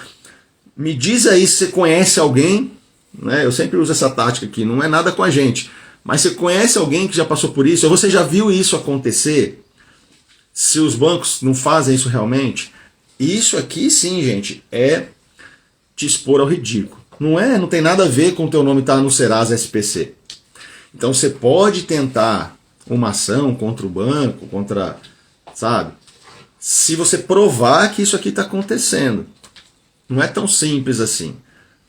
Me diz aí se você conhece alguém, né? Eu sempre uso essa tática aqui, não é nada com a gente, mas você conhece alguém que já passou por isso, ou você já viu isso acontecer? Se os bancos não fazem isso realmente, isso aqui sim, gente, é te expor ao ridículo. Não tem nada a ver com o teu nome estar no Serasa SPC. Então você pode tentar uma ação contra o banco, sabe? Se você provar que isso aqui está acontecendo. Não é tão simples assim.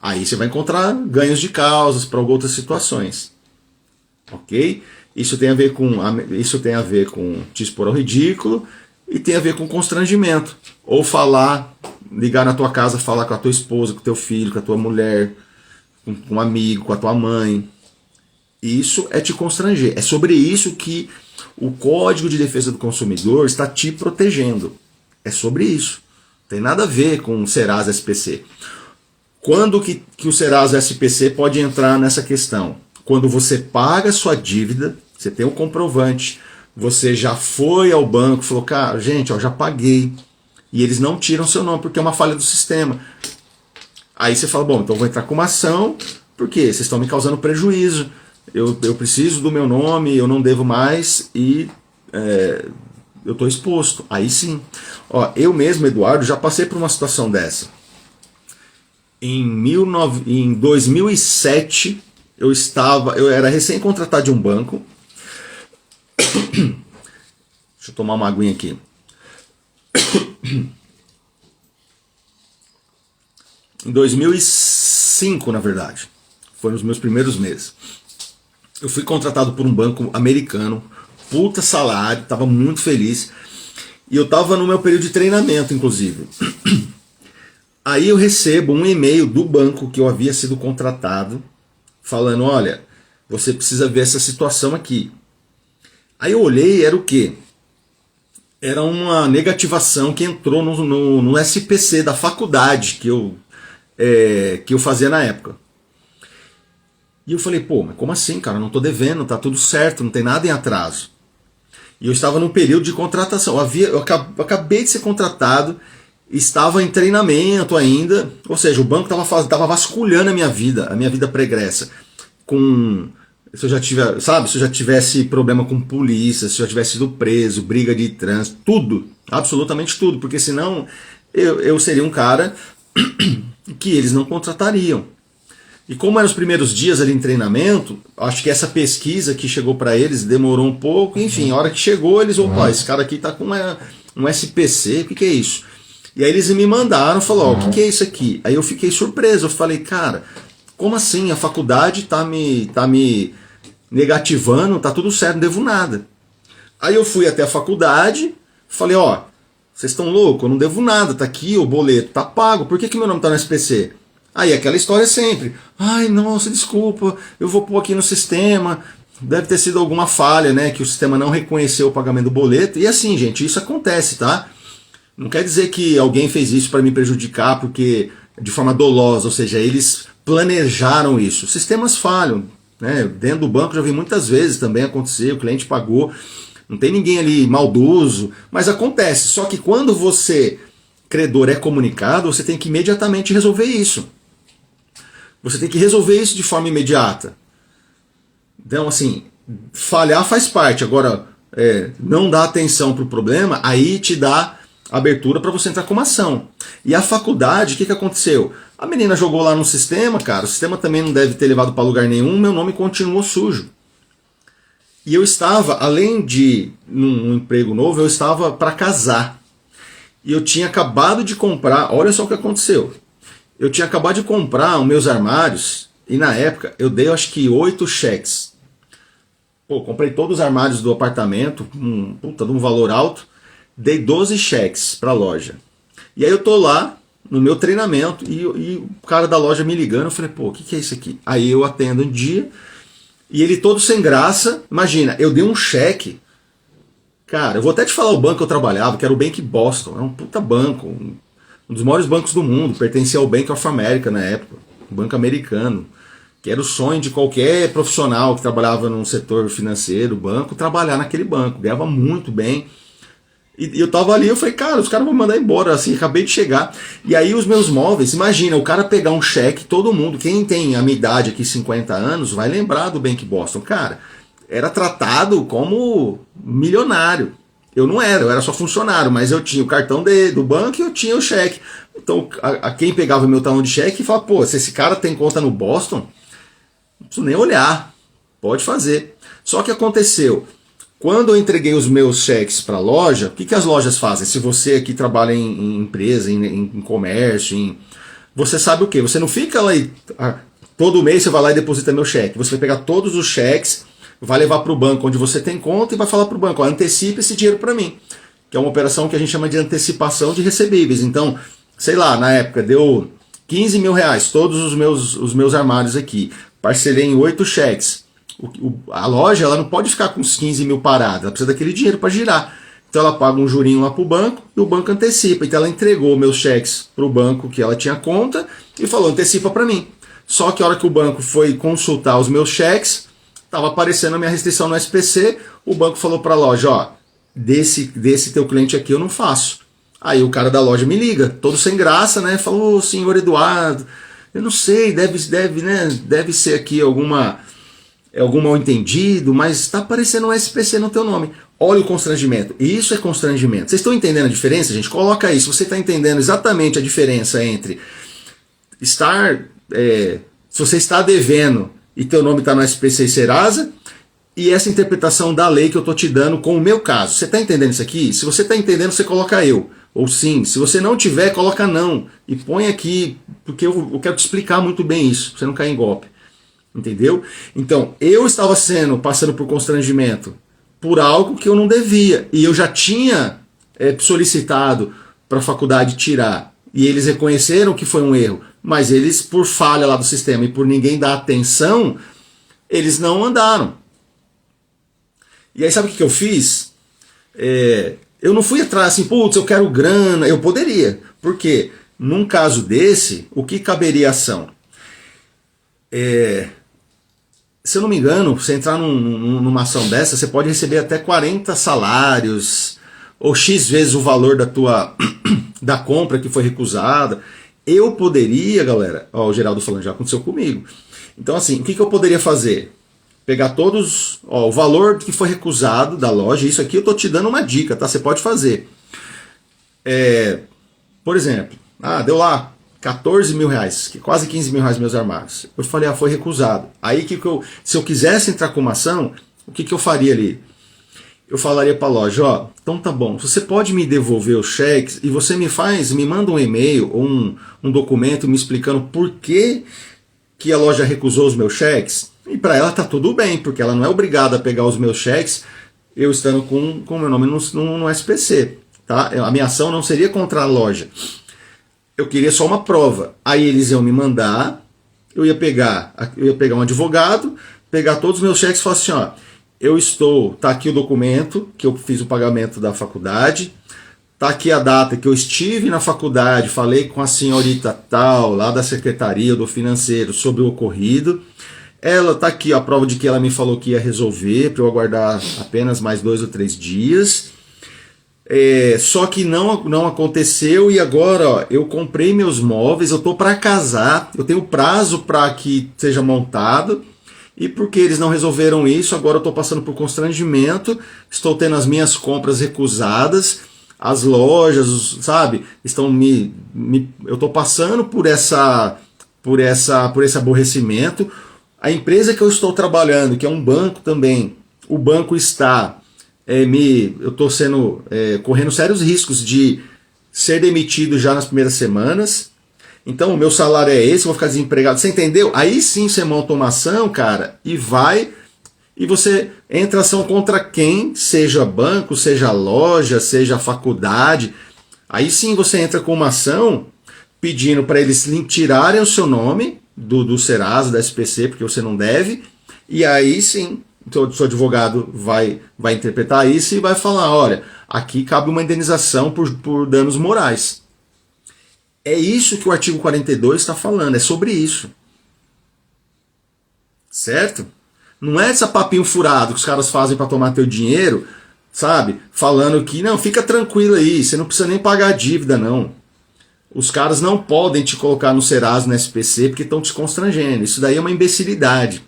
Aí você vai encontrar ganhos de causas para outras situações. Ok? Isso tem a ver com te expor ao ridículo e tem a ver com constrangimento. Ou ligar na tua casa, falar com a tua esposa, com o teu filho, com a tua mulher, com um amigo, com a tua mãe. Isso é te constranger. É sobre isso que o Código de Defesa do Consumidor está te protegendo. É sobre isso. Não tem nada a ver com o Serasa SPC. Quando que o Serasa SPC pode entrar nessa questão? Quando você paga a sua dívida, você tem um comprovante, você já foi ao banco e falou, cara, gente, já paguei. E eles não tiram seu nome porque é uma falha do sistema. Aí você fala, bom, então eu vou entrar com uma ação, porque vocês estão me causando prejuízo. Eu preciso do meu nome, eu não devo mais e eu estou exposto. Aí sim. Eu mesmo, Eduardo, já passei por uma situação dessa. Em 2007... eu era recém-contratado de um banco. Deixa eu tomar uma aguinha aqui. Em 2005, na verdade. Foi nos meus primeiros meses. Eu fui contratado por um banco americano. Puta salário, tava muito feliz. E eu tava no meu período de treinamento, inclusive. Aí eu recebo um e-mail do banco que eu havia sido contratado, falando, olha, você precisa ver essa situação aqui. Aí eu olhei, era o quê? Era uma negativação que entrou no SPC da faculdade que eu fazia na época. E eu falei, pô, mas como assim, cara? Eu não tô devendo, tá tudo certo, não tem nada em atraso. E eu estava num período de contratação. Eu acabei de ser contratado, estava em treinamento ainda, ou seja, o banco estava vasculhando a minha vida pregressa. Se eu já tivesse problema com polícia, se eu já tivesse sido preso, briga de trânsito, tudo, absolutamente tudo, porque senão eu seria um cara que eles não contratariam. E como eram os primeiros dias ali em treinamento, acho que essa pesquisa que chegou para eles demorou um pouco, enfim, a hora que chegou eles, opa, esse cara aqui tá com um SPC, o que é isso? E aí eles me mandaram, falaram, o que é isso aqui? Aí eu fiquei surpreso, eu falei, cara, como assim? A faculdade tá me negativando, tá tudo certo, não devo nada. Aí eu fui até a faculdade, falei, vocês estão loucos, eu não devo nada, tá aqui o boleto, tá pago, por que meu nome tá no SPC? Aí aquela história sempre, ai, nossa, desculpa, eu vou pôr aqui no sistema, deve ter sido alguma falha, né, que o sistema não reconheceu o pagamento do boleto, e assim, gente, isso acontece, tá? Não quer dizer que alguém fez isso para me prejudicar porque de forma dolosa, ou seja, eles planejaram isso. Sistemas falham, né? Dentro do banco já vi muitas vezes também acontecer, o cliente pagou, não tem ninguém ali maldoso, mas acontece. Só que quando você, credor, é comunicado, você tem que imediatamente resolver isso. Você tem que resolver isso de forma imediata. Então, assim, falhar faz parte. Agora, não dar atenção para o problema, aí te dá abertura para você entrar com uma ação. E a faculdade, o que aconteceu? A menina jogou lá no sistema, cara, o sistema também não deve ter levado para lugar nenhum, meu nome continuou sujo. E eu estava, além de num emprego novo, eu estava para casar. E eu tinha acabado de comprar, olha só o que aconteceu. Eu tinha acabado de comprar os meus armários, e na época eu dei acho que 8 cheques. Pô, comprei todos os armários do apartamento, de um valor alto, dei 12 cheques para a loja. E aí eu tô lá no meu treinamento e o cara da loja me ligando, eu falei, pô, o que é isso aqui? Aí eu atendo um dia e ele todo sem graça, imagina, eu dei um cheque, cara, eu vou até te falar o banco que eu trabalhava, que era o Bank Boston, era um puta banco, um dos maiores bancos do mundo, pertencia ao Bank of America na época, um banco americano, que era o sonho de qualquer profissional que trabalhava num setor financeiro, banco, trabalhar naquele banco, ganhava muito bem. E eu tava ali, eu falei, cara, os caras vão mandar embora, assim, acabei de chegar. E aí os meus móveis, imagina, o cara pegar um cheque, todo mundo, quem tem a minha idade aqui, 50 anos, vai lembrar do Bank Boston. Cara, era tratado como milionário. Eu não era, eu era só funcionário, mas eu tinha o cartão do banco e eu tinha o cheque. Então, a quem pegava o meu talão de cheque falava, pô, se esse cara tem conta no Boston, não preciso nem olhar, pode fazer. Só que aconteceu, quando eu entreguei os meus cheques para a loja, o que as lojas fazem? Se você aqui trabalha em empresa, em comércio, você sabe o quê? Você não fica lá e todo mês você vai lá e deposita meu cheque. Você vai pegar todos os cheques, vai levar para o banco onde você tem conta e vai falar para o banco, antecipe esse dinheiro para mim. Que é uma operação que a gente chama de antecipação de recebíveis. Então, sei lá, na época deu 15 mil reais, todos os meus armários aqui. Parcelei em 8 cheques. A loja ela não pode ficar com os 15 mil parados, ela precisa daquele dinheiro para girar. Então ela paga um jurinho lá para o banco e o banco antecipa. Então ela entregou meus cheques para o banco que ela tinha conta e falou, antecipa para mim. Só que a hora que o banco foi consultar os meus cheques, estava aparecendo a minha restrição no SPC, o banco falou para a loja, ó, desse teu cliente aqui eu não faço. Aí o cara da loja me liga, todo sem graça, né? Falou, senhor Eduardo, eu não sei, deve ser aqui algum mal entendido, mas está aparecendo um SPC no teu nome. Olha o constrangimento. Isso é constrangimento. Vocês estão entendendo a diferença, gente? Coloca aí. Se você está entendendo exatamente a diferença entre estar... se você está devendo e teu nome está no SPC e Serasa, e essa interpretação da lei que eu estou te dando com o meu caso. Você está entendendo isso aqui? Se você está entendendo, você coloca eu. Ou sim. Se você não tiver, coloca não. E põe aqui, porque eu quero te explicar muito bem isso, pra você não cair em golpe. Entendeu? Então, eu estava passando por constrangimento por algo que eu não devia. E eu já tinha solicitado para a faculdade tirar. E eles reconheceram que foi um erro. Mas eles, por falha lá do sistema e por ninguém dar atenção, eles não andaram. E aí sabe o que eu fiz? Eu não fui atrás assim, putz, eu quero grana. Eu poderia. Porque num caso desse, o que caberia a ação? Se eu não me engano, você entrar numa ação dessa, você pode receber até 40 salários, ou X vezes o valor da compra que foi recusada. Eu poderia, galera, ó, o Geraldo falando, já aconteceu comigo. Então assim, o que eu poderia fazer? Pegar todos, ó, o valor que foi recusado da loja, isso aqui eu tô te dando uma dica, tá? Você pode fazer. Por exemplo, deu lá 14 mil reais, quase 15 mil reais meus armários. Eu falei, foi recusado. Aí se eu quisesse entrar com uma ação, o que eu faria ali? Eu falaria para a loja, ó, então tá bom, você pode me devolver os cheques e você me manda um e-mail ou um documento me explicando por que a loja recusou os meus cheques? E para ela tá tudo bem, porque ela não é obrigada a pegar os meus cheques eu estando com o meu nome no SPC. Tá? A minha ação não seria contra a loja. Eu queria só uma prova. Aí eles iam me mandar, eu ia pegar um advogado, pegar todos os meus cheques e falar assim, ó, tá aqui o documento que eu fiz o pagamento da faculdade, tá aqui a data que eu estive na faculdade, falei com a senhorita tal, lá da secretaria do financeiro, sobre o ocorrido, ela tá aqui, a prova de que ela me falou que ia resolver, para eu aguardar apenas mais 2 ou 3 dias. Só que não aconteceu, e agora ó, eu comprei meus móveis, eu tô para casar, eu tenho prazo para que seja montado, e porque eles não resolveram isso, agora eu estou passando por constrangimento, estou tendo as minhas compras recusadas, as lojas, sabe, estão eu estou passando por esse aborrecimento. A empresa que eu estou trabalhando, que é um banco também, o banco está eu estou correndo sérios riscos de ser demitido já nas primeiras semanas. Então o meu salário é esse, eu vou ficar desempregado. Você entendeu? Aí sim você monta uma ação, cara, e você entra ação contra quem? Seja banco, seja loja, seja faculdade. Aí sim você entra com uma ação pedindo para eles tirarem o seu nome do Serasa, da SPC, porque você não deve. E aí sim, o seu advogado vai interpretar isso e vai falar, olha, aqui cabe uma indenização por danos morais. É isso que o artigo 42 está falando, é sobre isso. Certo? Não é esse papinho furado que os caras fazem para tomar teu dinheiro, sabe? Falando que, não, fica tranquilo aí, você não precisa nem pagar a dívida, não. Os caras não podem te colocar no Serasa, no SPC, porque estão te constrangendo. Isso daí é uma imbecilidade.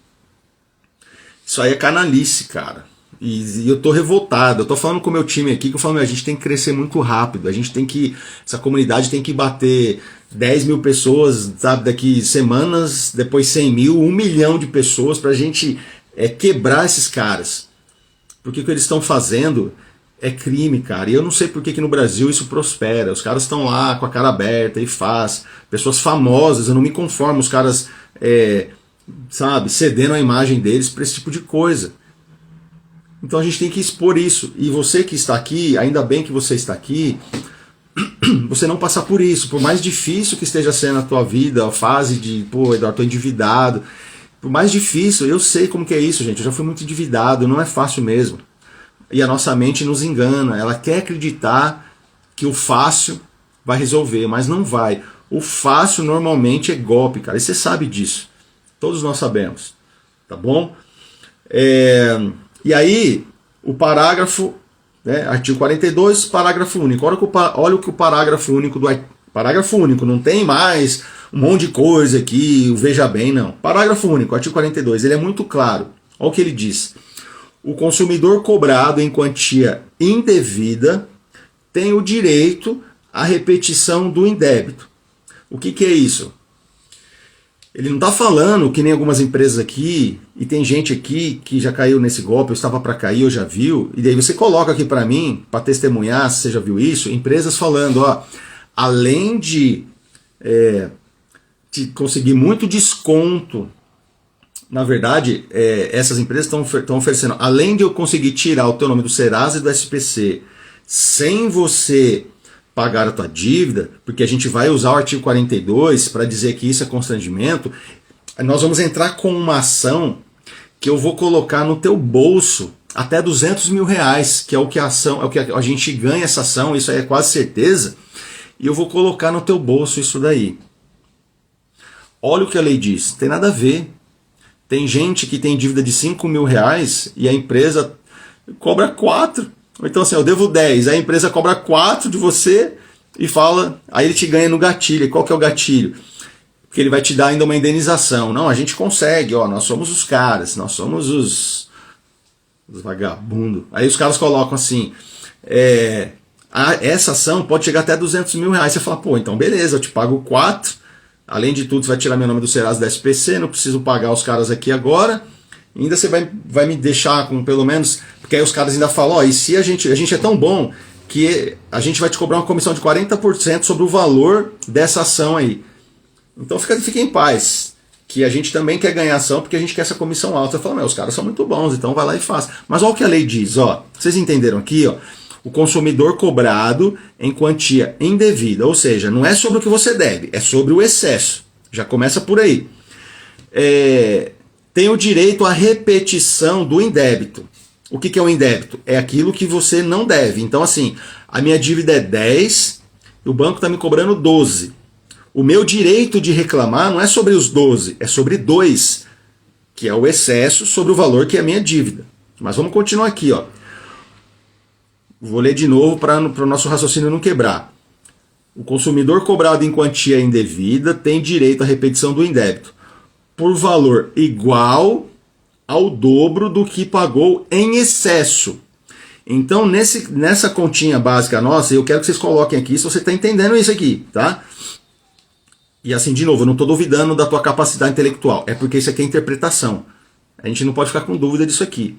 Isso aí é canalice, cara. E eu tô revoltado, eu tô falando com o meu time aqui, que eu falo, a gente tem que crescer muito rápido, essa comunidade tem que bater 10 mil pessoas, sabe, daqui semanas, depois 100 mil, 1 milhão de pessoas, pra gente quebrar esses caras. Porque o que eles estão fazendo é crime, cara, e eu não sei por que no Brasil isso prospera. Os caras estão lá com a cara aberta e pessoas famosas, eu não me conformo, os caras, sabe, cedendo a imagem deles pra esse tipo de coisa. Então a gente tem que expor isso. E você que está aqui, ainda bem que você está aqui, você não passar por isso. Por mais difícil que esteja sendo a tua vida, a fase de, Eduardo, estou endividado. Por mais difícil, eu sei como que é isso, gente. Eu já fui muito endividado, não é fácil mesmo. E a nossa mente nos engana. Ela quer acreditar que o fácil vai resolver, mas não vai. O fácil normalmente é golpe, cara. E você sabe disso. Todos nós sabemos. Tá bom? E aí, o parágrafo, artigo 42, parágrafo único. Olha o que o parágrafo único parágrafo único, não tem mais um monte de coisa aqui, veja bem, não. Parágrafo único, artigo 42, ele é muito claro. Olha o que ele diz. O consumidor cobrado em quantia indevida tem o direito à repetição do indébito. O que é isso? Ele não está falando que nem algumas empresas aqui, e tem gente aqui que já caiu nesse golpe, eu estava para cair, eu já viu, e daí você coloca aqui para mim, para testemunhar se você já viu isso, empresas falando, além de conseguir muito desconto, na verdade, essas empresas estão oferecendo, além de eu conseguir tirar o teu nome do Serasa e do SPC, sem você pagar a tua dívida, porque a gente vai usar o artigo 42 para dizer que isso é constrangimento, nós vamos entrar com uma ação que eu vou colocar no teu bolso até 200 mil reais, que é o que a gente ganha essa ação, isso aí é quase certeza, e eu vou colocar no teu bolso isso daí. Olha o que a lei diz, tem nada a ver. Tem gente que tem dívida de 5 mil reais e a empresa cobra 4. Ou então assim, eu devo 10, a empresa cobra 4 de você e fala, aí ele te ganha no gatilho. E qual que é o gatilho? Porque ele vai te dar ainda uma indenização. Não, a gente consegue, nós somos os caras, nós somos os vagabundos. Aí os caras colocam assim, essa ação pode chegar até 200 mil reais. Você fala, então beleza, eu te pago 4, além de tudo você vai tirar meu nome do Serasa da SPC, não preciso pagar os caras aqui agora. Ainda você vai me deixar com pelo menos... Porque aí os caras ainda falam, e se a gente é tão bom que a gente vai te cobrar uma comissão de 40% sobre o valor dessa ação aí. Então fica em paz, que a gente também quer ganhar ação porque a gente quer essa comissão alta. Você fala, os caras são muito bons, então vai lá e faz. Mas olha o que a lei diz, vocês entenderam aqui, o consumidor cobrado em quantia indevida, ou seja, não é sobre o que você deve, é sobre o excesso. Já começa por aí. Tem o direito à repetição do indébito. O que é o indébito? É aquilo que você não deve. Então assim, a minha dívida é 10, o banco está me cobrando 12. O meu direito de reclamar não é sobre os 12, é sobre 2. que é o excesso sobre o valor que é a minha dívida. Mas vamos continuar aqui, ó. Vou ler de novo para o nosso raciocínio não quebrar. O consumidor cobrado em quantia indevida tem direito à repetição do indébito por valor igual ao dobro do que pagou em excesso. Então, nessa continha básica nossa, eu quero que vocês coloquem aqui se você está entendendo isso aqui, tá? E assim, de novo, eu não estou duvidando da tua capacidade intelectual, é porque isso aqui é interpretação. A gente não pode ficar com dúvida disso aqui.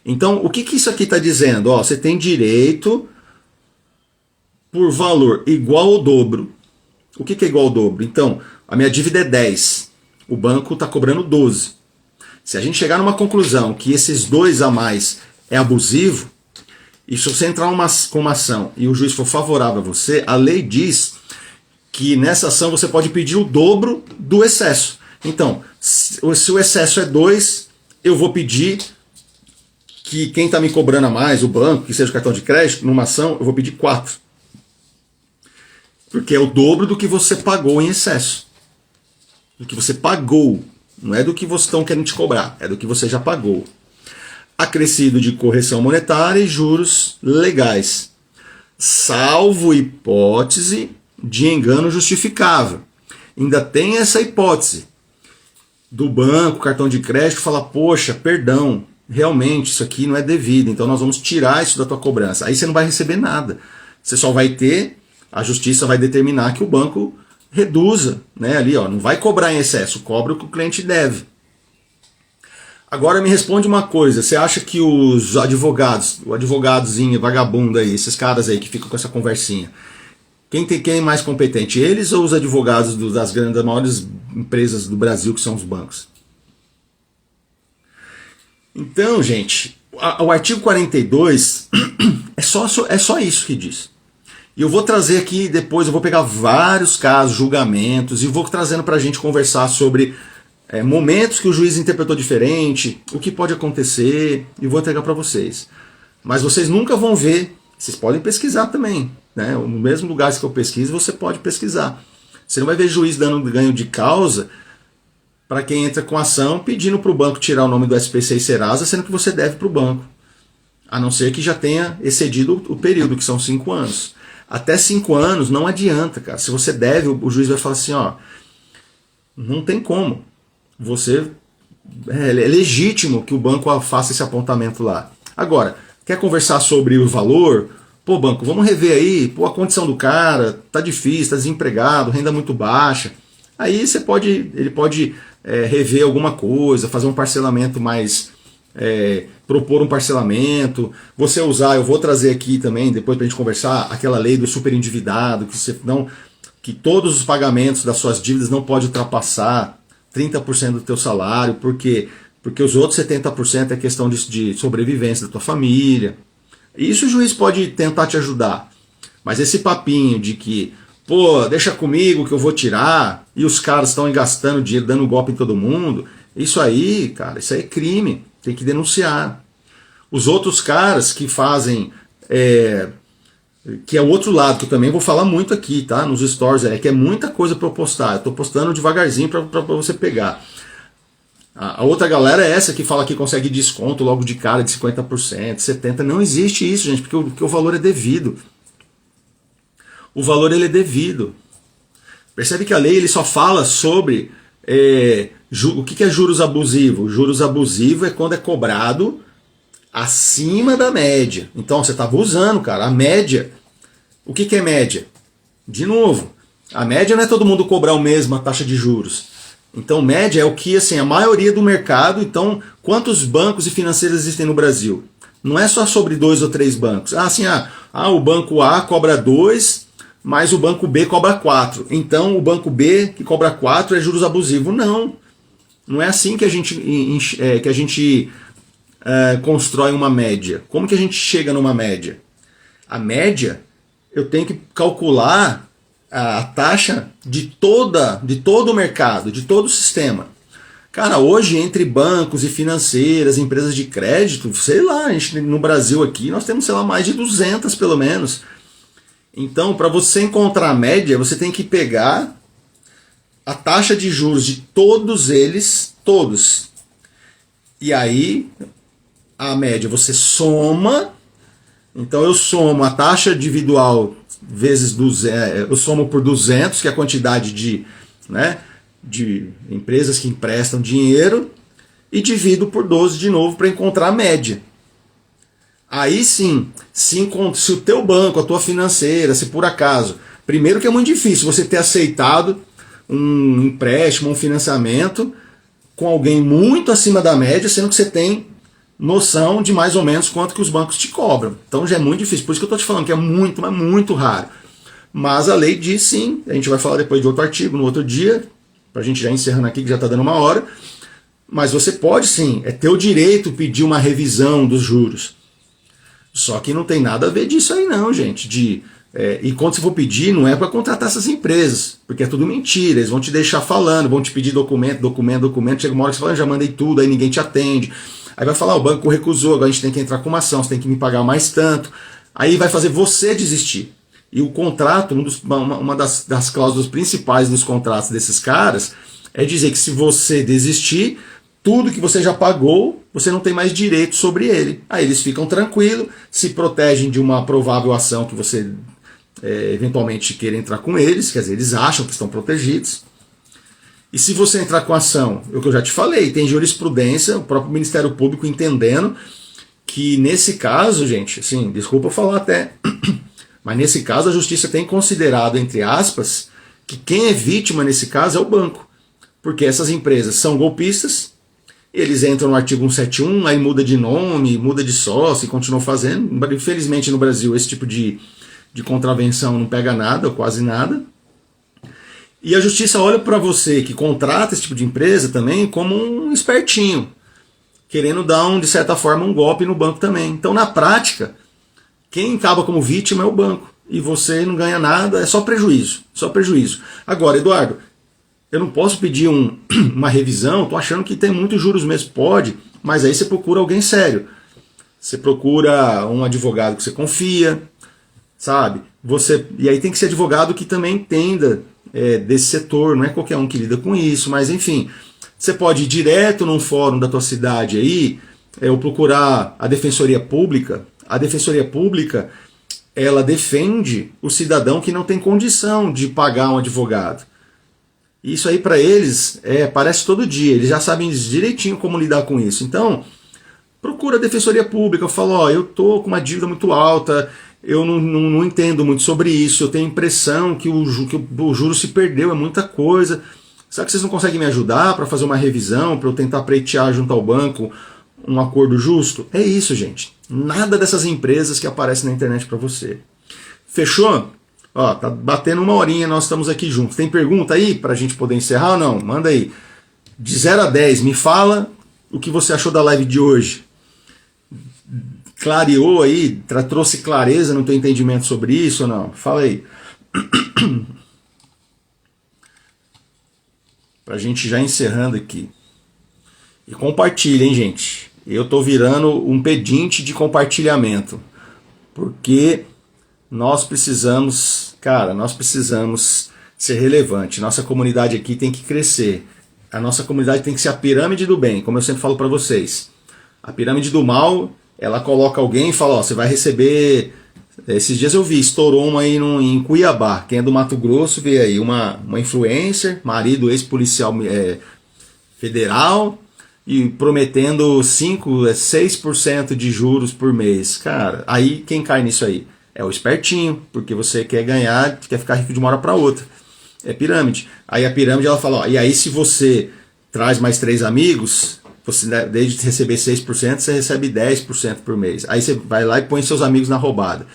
Então, o que isso aqui está dizendo? Ó, você tem direito por valor igual ao dobro. O que é igual ao dobro? Então, a minha dívida é 10, o banco está cobrando 12. Se a gente chegar numa conclusão que esses 2 a mais é abusivo, e se você entrar com uma ação e o juiz for favorável a você, a lei diz que nessa ação você pode pedir o dobro do excesso. Então, se o excesso é 2, eu vou pedir que quem está me cobrando a mais, o banco, que seja o cartão de crédito, numa ação, eu vou pedir 4. Porque é o dobro do que você pagou em excesso. Do que você pagou. Não é do que vocês estão querendo te cobrar, é do que você já pagou. Acrescido de correção monetária e juros legais. Salvo hipótese de engano justificável. Ainda tem essa hipótese do banco, cartão de crédito, falar, poxa, perdão, realmente isso aqui não é devido, então nós vamos tirar isso da tua cobrança. Aí você não vai receber nada. Você só vai ter, a justiça vai determinar que o banco reduza, né, ali, ó, não vai cobrar em excesso, cobra o que o cliente deve. Agora me responde uma coisa, você acha que os advogados, o advogadozinho, vagabundo aí, esses caras aí que ficam com essa conversinha, quem é mais competente, eles ou os advogados das maiores empresas do Brasil, que são os bancos? Então, gente, o artigo 42 é só isso que diz. E eu vou trazer aqui depois, eu vou pegar vários casos, julgamentos, e vou trazendo para a gente conversar sobre momentos que o juiz interpretou diferente, o que pode acontecer, e vou entregar para vocês. Mas vocês nunca vão ver, vocês podem pesquisar também, né? No mesmo lugar que eu pesquiso, você pode pesquisar. Você não vai ver juiz dando ganho de causa para quem entra com ação pedindo para o banco tirar o nome do SPC e Serasa, sendo que você deve para o banco. A não ser que já tenha excedido o período, que são 5 anos. Até 5 anos não adianta, cara. Se você deve, o juiz vai falar assim, ó, não tem como. É legítimo que o banco faça esse apontamento lá. Agora, quer conversar sobre o valor? Pô, banco, vamos rever aí, pô, a condição do cara, tá difícil, tá desempregado, renda muito baixa. Aí ele pode rever alguma coisa, fazer um parcelamento mais... propor um parcelamento, você usar, eu vou trazer aqui também, depois pra gente conversar, aquela lei do superendividado, que todos os pagamentos das suas dívidas não pode ultrapassar 30% do teu salário, porque os outros 70% é questão de sobrevivência da tua família. Isso o juiz pode tentar te ajudar, mas esse papinho de que, pô, deixa comigo que eu vou tirar, e os caras estão gastando dinheiro, dando golpe em todo mundo, isso aí, cara, isso aí é crime. Tem que denunciar. Os outros caras que fazem, que é o outro lado, que eu também vou falar muito aqui, tá? Nos stories, que é muita coisa para eu postar. Eu estou postando devagarzinho para você pegar. A outra galera é essa que fala que consegue desconto logo de cara de 50%, 70%. Não existe isso, gente, porque o valor é devido. O valor ele é devido. Percebe que a lei ele só fala sobre... o que é juros abusivos? Juros abusivos é quando é cobrado acima da média. Então você está abusando, cara. A média, o que é média? De novo, a média não é todo mundo cobrar a mesma taxa de juros. Então média é o que assim, a maioria do mercado. Então quantos bancos e financeiros existem no Brasil? Não é só sobre 2 ou 3 bancos. O banco A cobra 2, mas o banco B cobra 4. Então o banco B que cobra 4 é juros abusivos. Não é assim que a gente constrói uma média. Como que a gente chega numa média? A média, eu tenho que calcular a taxa de todo o mercado, de todo o sistema. Cara, hoje entre bancos e financeiras, empresas de crédito, sei lá, no Brasil aqui nós temos, sei lá, mais de 200 pelo menos. Então, para você encontrar a média, você tem que pegar a taxa de juros de todos eles, todos, E aí, a média você soma. Então eu somo a taxa individual vezes 200, eu somo por 200, que é a quantidade de empresas que emprestam dinheiro, e divido por 12 de novo para encontrar a média. Aí sim, se o teu banco, a tua financeira, se por acaso, primeiro que é muito difícil você ter aceitado um empréstimo, um financiamento com alguém muito acima da média, sendo que você tem noção de mais ou menos quanto que os bancos te cobram. Então já é muito difícil, por isso que eu estou te falando que é muito, mas muito raro. Mas a lei diz sim, a gente vai falar depois de outro artigo, no outro dia, para a gente já encerrando aqui, que já está dando uma hora, mas você pode sim, é teu direito pedir uma revisão dos juros. Só que não tem nada a ver disso aí não, gente. E quando você for pedir, não é para contratar essas empresas, porque é tudo mentira, eles vão te deixar falando, vão te pedir documento, chega uma hora que você fala, já mandei tudo, aí ninguém te atende. Aí vai falar, o banco recusou, agora a gente tem que entrar com uma ação, você tem que me pagar mais tanto. Aí vai fazer você desistir. E o contrato, uma das cláusulas principais dos contratos desses caras, é dizer que se você desistir, tudo que você já pagou, você não tem mais direito sobre ele. Aí eles ficam tranquilos, se protegem de uma provável ação que você eventualmente queira entrar com eles, quer dizer, eles acham que estão protegidos. E se você entrar com ação, é o que eu já te falei, tem jurisprudência, o próprio Ministério Público entendendo que nesse caso, gente, assim, desculpa eu falar até, mas nesse caso a justiça tem considerado, entre aspas, que quem é vítima nesse caso é o banco. Porque essas empresas são golpistas, eles entram no artigo 171, aí muda de nome, muda de sócio e continuam fazendo. Infelizmente no Brasil esse tipo de contravenção não pega nada, ou quase nada. E a justiça olha para você que contrata esse tipo de empresa também como um espertinho, querendo dar, de certa forma, um golpe no banco também. Então, na prática, quem acaba como vítima é o banco. E você não ganha nada, é só prejuízo. Só prejuízo. Agora, Eduardo, eu não posso pedir uma revisão, estou achando que tem muitos juros mesmo. Pode, mas aí você procura alguém sério. Você procura um advogado que você confia, sabe? E aí tem que ser advogado que também entenda desse setor, não é qualquer um que lida com isso, mas enfim, você pode ir direto num fórum da tua cidade aí, ou procurar a Defensoria Pública. A Defensoria Pública, ela defende o cidadão que não tem condição de pagar um advogado. Isso aí para eles parece todo dia, eles já sabem direitinho como lidar com isso. Então, procura a Defensoria Pública, eu falo, eu tô com uma dívida muito alta, eu não entendo muito sobre isso, eu tenho a impressão que o juro se perdeu, é muita coisa. Será que vocês não conseguem me ajudar para fazer uma revisão, para eu tentar pleitear junto ao banco um acordo justo? É isso, gente. Nada dessas empresas que aparecem na internet para você. Fechou? Ó, tá batendo uma horinha, nós estamos aqui juntos. Tem pergunta aí para a gente poder encerrar ou não? Manda aí. De 0 a 10, me fala o que você achou da live de hoje. Clareou aí? Trouxe clareza no teu entendimento sobre isso ou não? Fala aí. Pra gente já encerrando aqui. E compartilha, hein, gente? Eu tô virando um pedinte de compartilhamento. Porque nós precisamos, nós precisamos ser relevante. Nossa comunidade aqui tem que crescer. A nossa comunidade tem que ser a pirâmide do bem, como eu sempre falo para vocês. A pirâmide do mal, ela coloca alguém e fala, você vai receber... Esses dias eu vi, estourou uma aí em Cuiabá. Quem é do Mato Grosso vê aí uma influencer, marido ex-policial federal, e prometendo 6% de juros por mês. Cara, aí quem cai nisso aí? É o espertinho, porque você quer ganhar, quer ficar rico de uma hora para outra. É pirâmide. Aí a pirâmide ela fala, e aí se você traz mais 3 amigos, você, desde de receber 6%, você recebe 10% por mês. Aí você vai lá e põe seus amigos na roubada.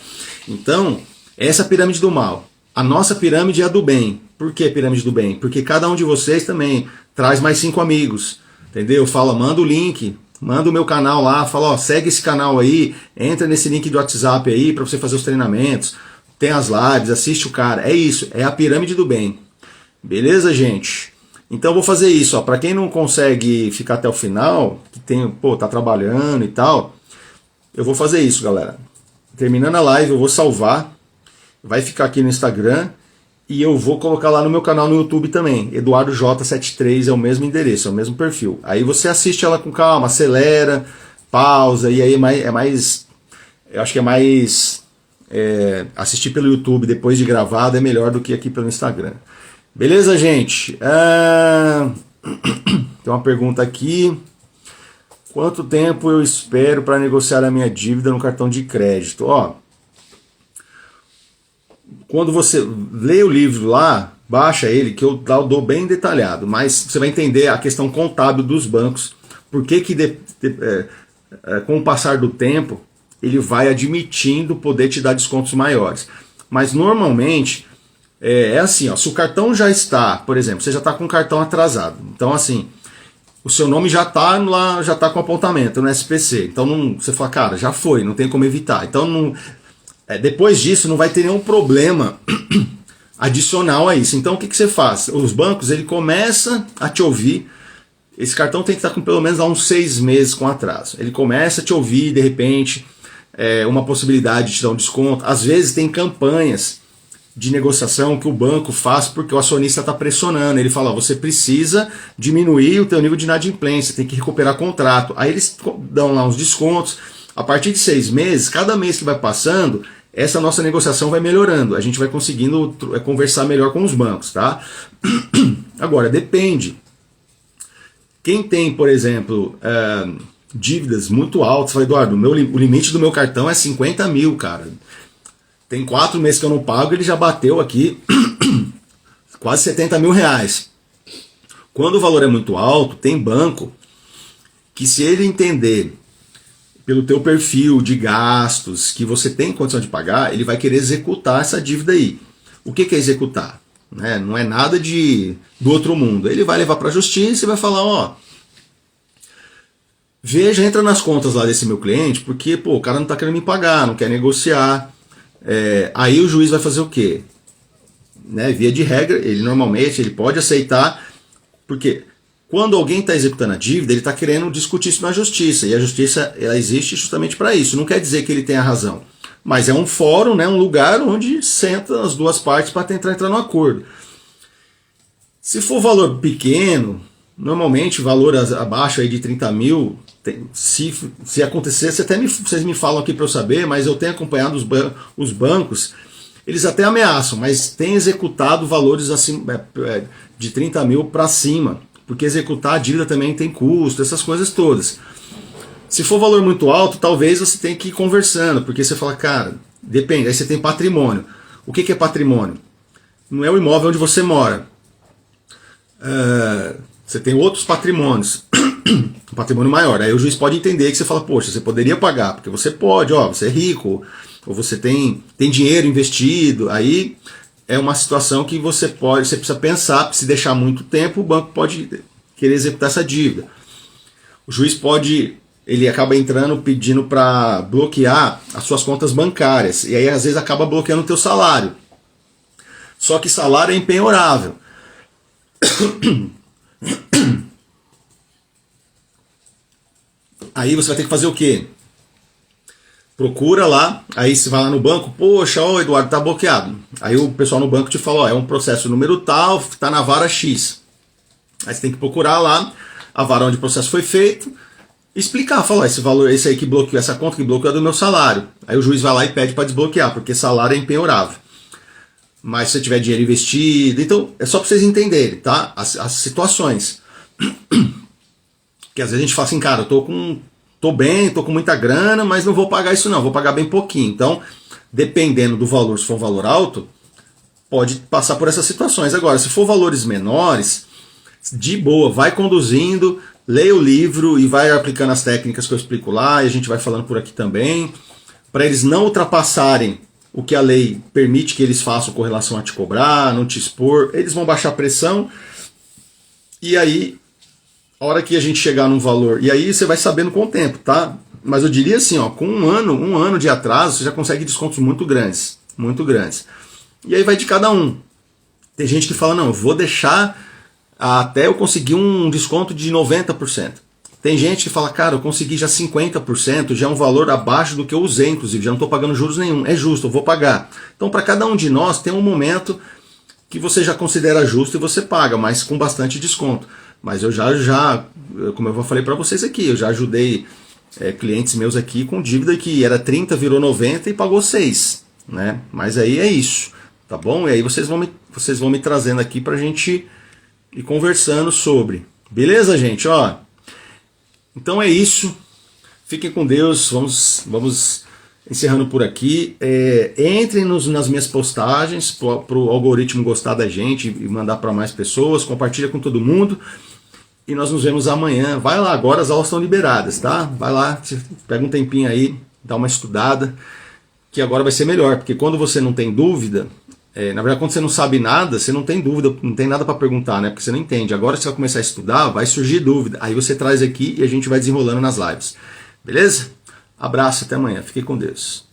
Então, essa é a pirâmide do mal. A nossa pirâmide é a do bem. Por que pirâmide do bem? Porque cada um de vocês também traz mais 5 amigos. Entendeu? Fala, manda o link, manda o meu canal lá, fala, segue esse canal aí, entra nesse link do WhatsApp aí para você fazer os treinamentos, tem as lives, assiste o cara. É isso, é a pirâmide do bem. Beleza, gente? Então eu vou fazer isso, para quem não consegue ficar até o final, que tá trabalhando e tal, eu vou fazer isso, galera. Terminando a live, eu vou salvar, vai ficar aqui no Instagram, E eu vou colocar lá no meu canal no YouTube também. EduardoJ73 é o mesmo endereço, é o mesmo perfil. Aí você assiste ela com calma, acelera, pausa, e aí eu acho que é mais assistir pelo YouTube depois de gravado é melhor do que aqui pelo Instagram. Beleza, gente? Tem uma pergunta aqui. Quanto tempo eu espero para negociar a minha dívida no cartão de crédito? Ó, quando você lê o livro lá, baixa ele, que eu dou bem detalhado, mas você vai entender a questão contábil dos bancos, por que com o passar do tempo, ele vai admitindo poder te dar descontos maiores. Mas normalmente, assim, ó, se o cartão já está, por exemplo, você já está com o cartão atrasado, então assim, o seu nome já está lá, já está com apontamento no SPC, então você fala, cara, já foi, não tem como evitar, então depois disso não vai ter nenhum problema adicional a isso. Então o que você faz? Os bancos, ele começa a te ouvir. Esse cartão tem que estar com pelo menos uns 6 meses com atraso. Ele começa a te ouvir, de repente, uma possibilidade de te dar um desconto. Às vezes tem campanhas de negociação que o banco faz porque o acionista está pressionando. Ele fala, você precisa diminuir o teu nível de inadimplência, tem que recuperar contrato. Aí eles dão lá uns descontos. A partir de 6 meses, cada mês que vai passando, essa nossa negociação vai melhorando. A gente vai conseguindo conversar melhor com os bancos, tá? Agora, depende. Quem tem, por exemplo, dívidas muito altas, fala, Eduardo, o limite do meu cartão é 50 mil, cara. Tem 4 meses que eu não pago, ele já bateu aqui quase 70 mil reais. Quando o valor é muito alto, tem banco que, se ele entender pelo teu perfil de gastos que você tem condição de pagar, ele vai querer executar essa dívida aí. O que é executar? Não é nada do outro mundo. Ele vai levar para a justiça e vai falar, ó, veja, entra nas contas lá desse meu cliente, porque o cara não está querendo me pagar, não quer negociar. Aí o juiz vai fazer o quê? Via de regra, ele normalmente pode aceitar, porque quando alguém está executando a dívida, ele está querendo discutir isso na justiça. E a justiça, ela existe justamente para isso. Não quer dizer que ele tenha razão. Mas é um fórum, um lugar onde sentam as duas partes para tentar entrar no acordo. Se for valor pequeno, normalmente valor abaixo aí de 30 mil, se acontecer, vocês me falam aqui para eu saber, mas eu tenho acompanhado os bancos, eles até ameaçam, mas têm executado valores acima, de 30 mil para cima. Porque executar a dívida também tem custo, essas coisas todas. Se for valor muito alto, talvez você tenha que ir conversando, porque você fala, cara, depende, aí você tem patrimônio. O que é patrimônio? Não é o imóvel onde você mora. Você tem outros patrimônios, um patrimônio maior. Aí o juiz pode entender que você fala, poxa, você poderia pagar, porque você pode, você é rico, ou você tem dinheiro investido, aí é uma situação que você precisa pensar, se deixar muito tempo, o banco pode querer executar essa dívida. O juiz ele acaba entrando pedindo para bloquear as suas contas bancárias, e aí às vezes acaba bloqueando o teu salário. Só que salário é empenhorável. Aí você vai ter que fazer o quê? Procura lá, aí você vai lá no banco, poxa, Eduardo, tá bloqueado. Aí o pessoal no banco te fala, é um processo número tal, tá na vara X. Aí você tem que procurar lá a vara onde o processo foi feito, explicar, falar, esse aí que bloqueou, essa conta que bloqueou é do meu salário. Aí o juiz vai lá e pede para desbloquear, porque salário é empenhorável. Mas se você tiver dinheiro investido, então é só para vocês entenderem, tá? As situações. Que às vezes a gente fala assim, cara, eu tô bem, tô com muita grana, mas não vou pagar isso não, vou pagar bem pouquinho. Então, dependendo do valor, se for um valor alto, pode passar por essas situações. Agora, se for valores menores, de boa, vai conduzindo, leia o livro e vai aplicando as técnicas que eu explico lá, e a gente vai falando por aqui também, para eles não ultrapassarem o que a lei permite que eles façam com relação a te cobrar, não te expor, eles vão baixar a pressão, e aí a hora que a gente chegar num valor, e aí você vai sabendo com o tempo, tá? Mas eu diria assim, com um ano de atraso, você já consegue descontos muito grandes, muito grandes. E aí vai de cada um. Tem gente que fala, não, eu vou deixar até eu conseguir um desconto de 90%. Tem gente que fala, cara, eu consegui já 50%, já é um valor abaixo do que eu usei, inclusive, já não estou pagando juros nenhum. É justo, eu vou pagar. Então, para cada um de nós, tem um momento que você já considera justo e você paga, mas com bastante desconto. Mas eu como eu falei para vocês aqui, eu já ajudei clientes meus aqui com dívida que era 30, virou 90 e pagou 6, né? Mas aí é isso, tá bom? E aí vocês vão me trazendo aqui pra gente ir conversando sobre. Beleza, gente? Ó, então é isso. Fiquem com Deus. Vamos encerrando por aqui. Entrem nas minhas postagens para o algoritmo gostar da gente e mandar para mais pessoas. Compartilha com todo mundo. E nós nos vemos amanhã. Vai lá, agora as aulas estão liberadas, tá? Vai lá, pega um tempinho aí, dá uma estudada, que agora vai ser melhor. Porque quando você não tem dúvida, na verdade quando você não sabe nada, você não tem dúvida, não tem nada para perguntar, né? Porque você não entende. Agora você vai começar a estudar, vai surgir dúvida. Aí você traz aqui e a gente vai desenrolando nas lives. Beleza? Abraço, até amanhã. Fique com Deus.